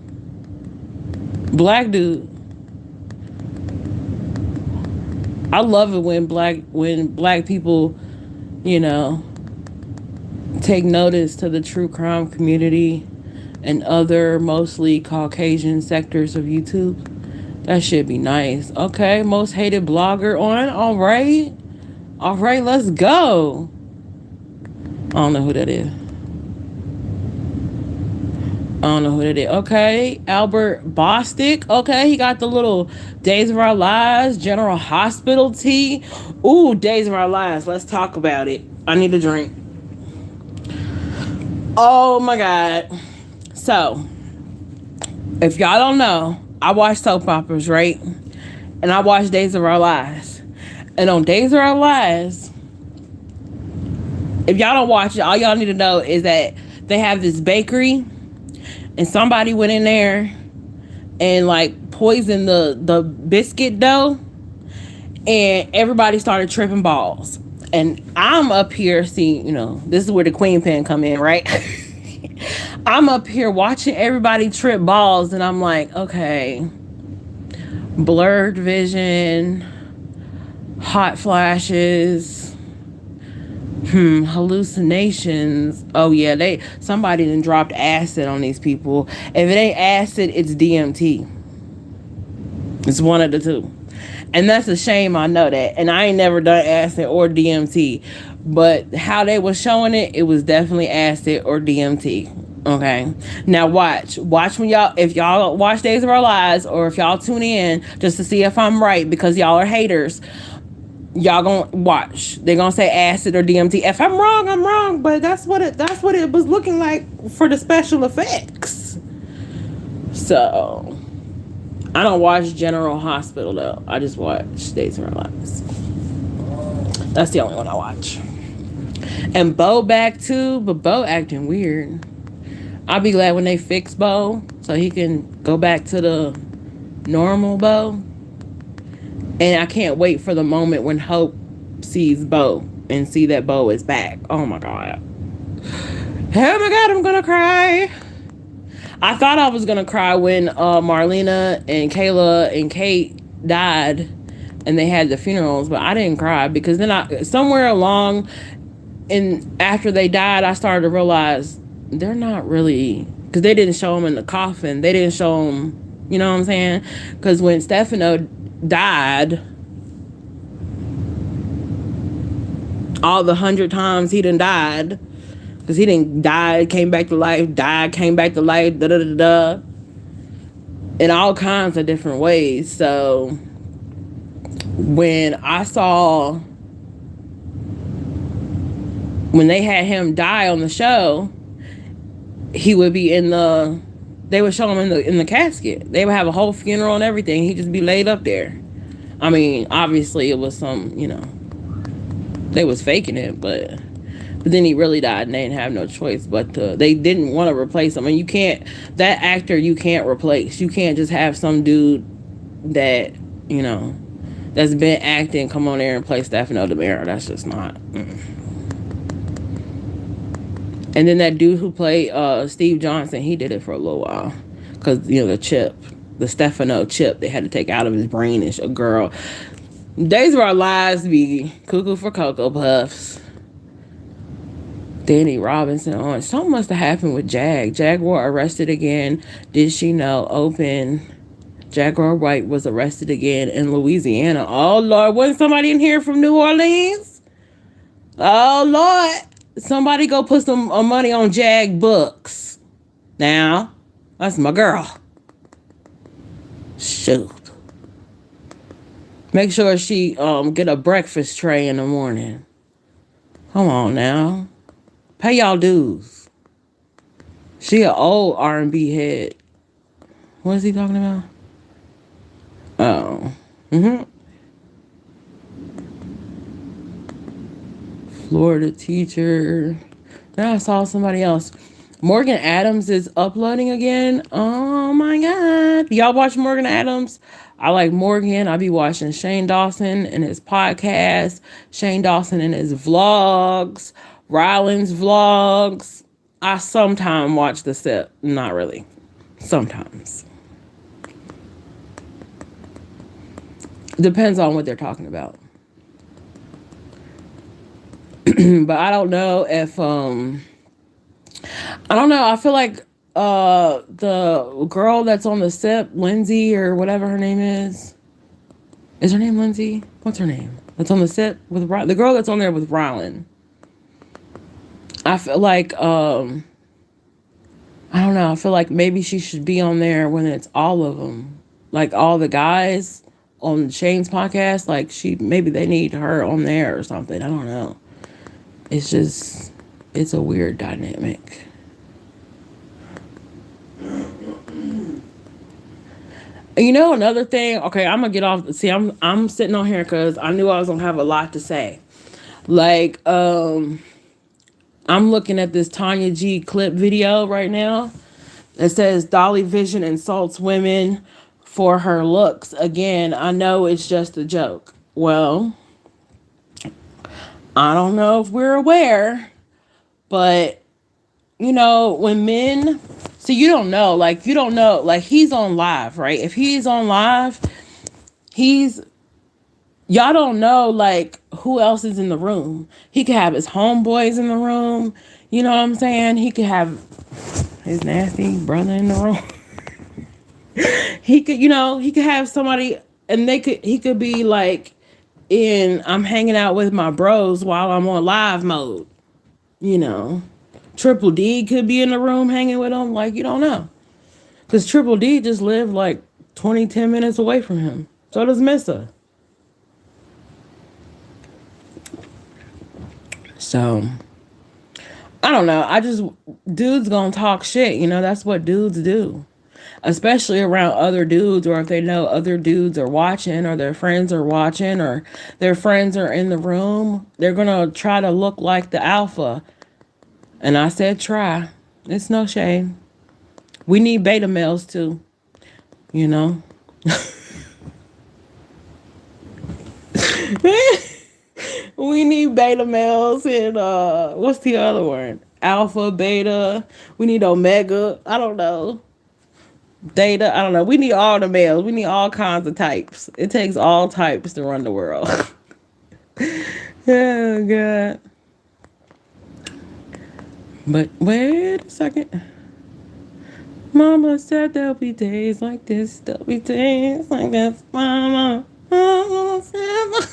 S1: Black dude. I love it when black people, you know, take notice to the true crime community and other mostly Caucasian sectors of YouTube. That should be nice. Okay, most hated blogger on. All right, let's go. I don't know who that is. Okay, Albert Bostic. Okay, he got the little Days of Our Lives, General Hospital tea. Ooh, Days of Our Lives. Let's talk about it. I need a drink. Oh my God. So, if y'all don't know, I watch soap operas, right? And I watch Days of Our Lives. And on Days of Our Lives, if y'all don't watch it, all y'all need to know is that they have this bakery and somebody went in there and like poisoned the biscuit dough and everybody started tripping balls. And I'm up here, see, you know, this is where the QueenPin come in, right? I'm up here watching everybody trip balls and I'm like, okay, blurred vision, hot flashes, hallucinations. Oh yeah, somebody done dropped acid on these people. If it ain't acid, it's DMT. It's one of the two. And that's a shame, I know that. And I ain't never done acid or DMT. But how they was showing it, it was definitely acid or DMT. Okay. Now watch when if y'all watch Days of Our Lives or if y'all tune in just to see if I'm right because y'all are haters. Y'all gonna watch. They're gonna say acid or DMT. If I'm wrong, I'm wrong. But that's what it was looking like for the special effects. So I don't watch General Hospital though. I just watch Days of Our Lives. That's the only one I watch. And Bo back too, but Bo acting weird. I'll be glad when they fix Bo so he can go back to the normal Bo. And I can't wait for the moment when Hope sees Bo and see that Bo is back. Oh my god. Oh my god, I'm gonna cry. I thought I was gonna cry when Marlena and Kayla and Kate died and they had the funerals, but I didn't cry because then somewhere along and after they died, I started to realize they're not really, because they didn't show them in the coffin. They didn't show them, you know what I'm saying? Because when Stefano died, all the 100 times he done died, because he didn't die, came back to life, died, came back to life, da da da da, in all kinds of different ways. So when I saw when they had him die on the show, he would be they would show him in the casket. They would have a whole funeral and everything. He'd just be laid up there. I mean, obviously it was some, they was faking it, but then he really died and they didn't have no choice but they didn't want to replace him. And that actor you can't replace. You can't just have some dude that, that's been acting come on there and play Stefano DiMera. That's just not. And then that dude who played Steve Johnson, he did it for a little while. Because, the Stefano chip, they had to take out of his brain and show, girl. Days of Our Lives be cuckoo for Cocoa Puffs. Danny Robinson on. Something must have happened with Jaguar arrested again. Did she know? Open. Jaguar White was arrested again in Louisiana. Oh, Lord. Wasn't somebody in here from New Orleans? Oh, Lord. Somebody go put some money on Jag books. Now, that's my girl. Shoot. Make sure she get a breakfast tray in the morning. Come on now. Pay y'all dues. She an old R&B head. What is he talking about? Oh. Florida teacher. Then I saw somebody else. Morgan Adams is uploading again. Oh my god. Y'all watch Morgan Adams? I like Morgan. I be watching Shane Dawson and his podcast, Shane Dawson and his vlogs, Ryland's vlogs. I sometimes watch the set. Not really. Sometimes. Depends on what they're talking about. But I don't know if I don't know. I feel like the girl that's on the set, Lindsay or whatever her name is her name Lindsay? What's her name? That's on the set with the girl that's on there with Ryland. I feel like I don't know. I feel like maybe she should be on there when it's all of them, like all the guys on Shane's podcast. Like maybe they need her on there or something. I don't know. It's a weird dynamic. Another thing. Okay, I'm gonna get off. See, I'm sitting on here because I knew I was gonna have a lot to say. Like, I'm looking at this Tanya G clip video right now. It says Dolly Vision insults women for her looks. Again, I know it's just a joke. Well, I don't know if we're aware, but when men, so you don't know, like he's on live, right? If he's on live, y'all don't know like who else is in the room. He could have his homeboys in the room. You know what I'm saying? He could have his nasty brother in the room. He could have somebody, and he could be like, I'm hanging out with my bros while I'm on live mode. Triple D could be in the room hanging with him. Like, you don't know. Because Triple D just lived like 10 minutes away from him. So does Missa. So, I don't know. Dudes gonna talk shit. That's what dudes do. especially around other dudes, or if they know other dudes are watching, or their friends are watching, or their friends are in the room, they're gonna try to look like the alpha. And I said try. It's no shame. We need beta males too, you know. We need beta males and what's the other one? Alpha, beta. We need omega. I don't know. Theta. I don't know. We need all the males. We need all kinds of types. It takes all types to run the world. Oh god. But wait a second. Mama said there'll be days like this. There'll be days like this. Mama said.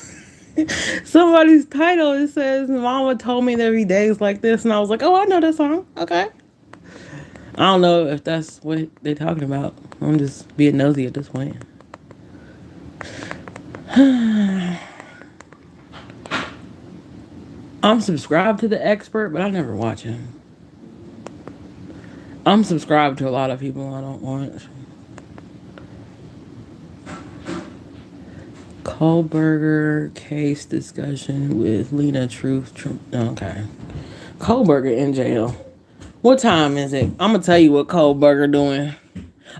S1: Somebody's title, it says, Mama told me there'd be days like this. And I was like, oh, I know that song. Okay. I don't know if that's what they're talking about. I'm just being nosy at this point. I'm subscribed to the expert, but I never watch him. I'm subscribed to a lot of people I don't watch. Kohlberger case discussion with Lena Truth. Okay. Kohlberger in jail. What time is it? I'm gonna tell you what Kohlberger doing.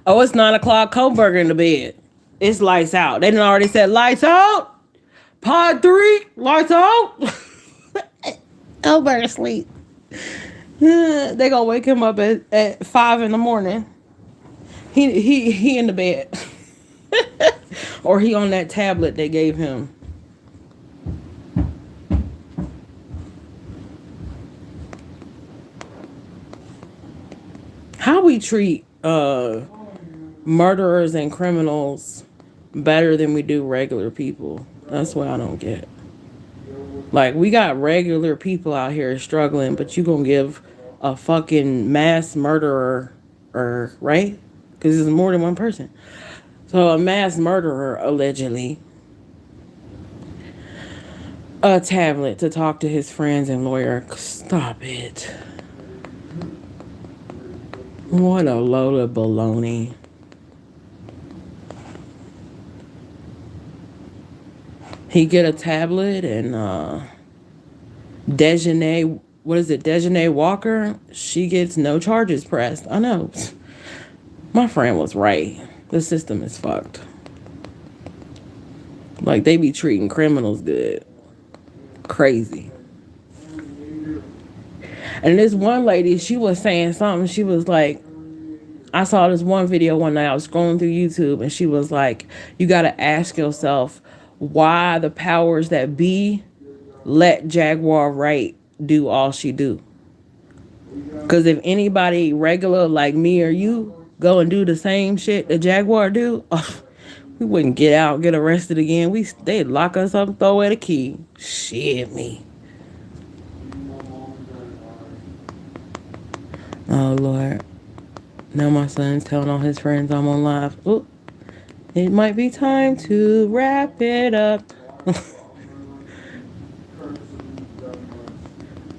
S1: Oh, it's 9 o'clock. Kohlberger in the bed. It's lights out. They done already said lights out. Pod 3, lights out. Kohlberger sleep. They gonna wake him up at 5 in the morning. He in the bed. Or he on that tablet they gave him. How we treat murderers and criminals better than we do regular people. That's what I don't get. Like, we got regular people out here struggling, but you gonna give a fucking mass murderer, or right? Because it's more than one person. So a mass murderer, allegedly, a tablet to talk to his friends and lawyer. Stop it. What a load of baloney. He get a tablet and Dejanay, what is it, Dejanay Walker? She gets no charges pressed. I know. My friend was right. The system is fucked. Like, they be treating criminals good. Crazy. And this one lady, she was saying something. She was like, I saw this one video one night. I was scrolling through YouTube, and she was like, you got to ask yourself why the powers that be let Jaguar Wright do all she do. Because if anybody regular like me or you go and do the same shit that Jaguar do, we wouldn't get out, get arrested again. They'd lock us up and throw away the key. Shit, me. Oh, Lord. Now my son's telling all his friends I'm on live. Ooh, it might be time to wrap it up.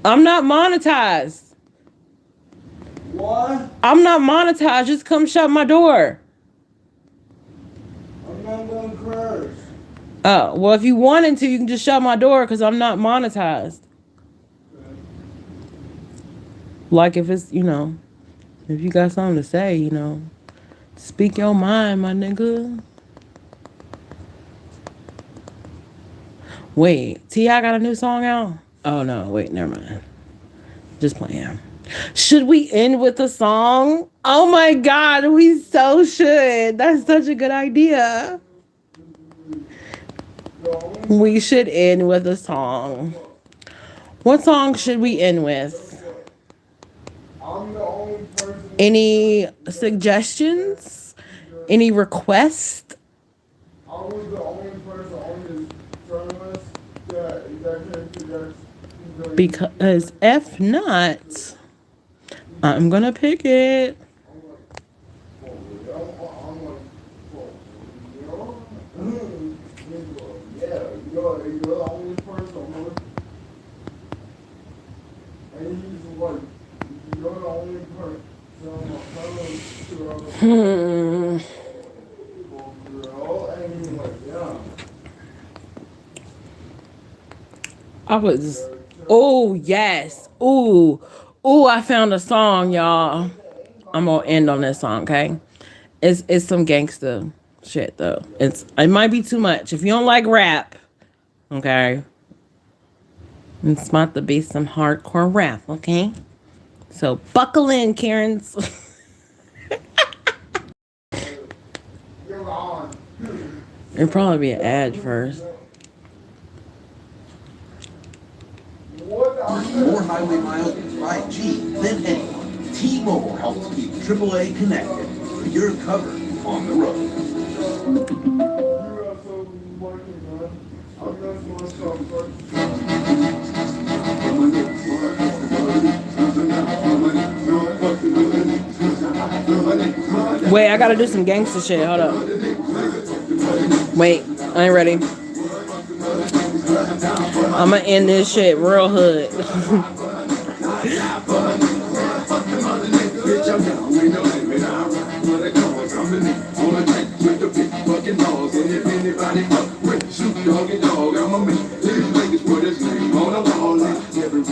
S1: I'm not monetized.
S2: What?
S1: I'm not monetized. Just come shut my door.
S2: I'm not gonna curse.
S1: Oh, well, if you wanted to, you can just shut my door because I'm not monetized. Like, if it's, if you got something to say, speak your mind, my nigga. Wait, T.I. got a new song out? Oh, no, wait, never mind. Just playing. Should we end with a song? Oh, my God, we so should. That's such a good idea. We should end with a song. What song should we end with?
S2: I'm the only person.
S1: Any suggestions? Any requests?
S2: I was the only person on this friend list that can suggest.
S1: Because if not, I'm gonna pick it.
S2: You're the only person. And he's like, you're the only person.
S1: I was. Oh yes. Ooh. Ooh. I found a song, y'all. I'm gonna end on this song, okay? It's some gangster shit though. It might be too much. If you don't like rap, okay, it's about to be some hardcore rap, okay? So buckle in, Karens. It'll probably be an ad first.
S3: More highway miles with 5G than anyone. T-Mobile helps keep AAA connected. So you're covered on the road.
S1: Wait, I gotta do some gangster shit. Hold up. Wait, I ain't ready. I'ma end this shit real hood.
S3: With the big fucking balls, and if anybody fuck with Snoop Dogg and Dogg, I'm a man.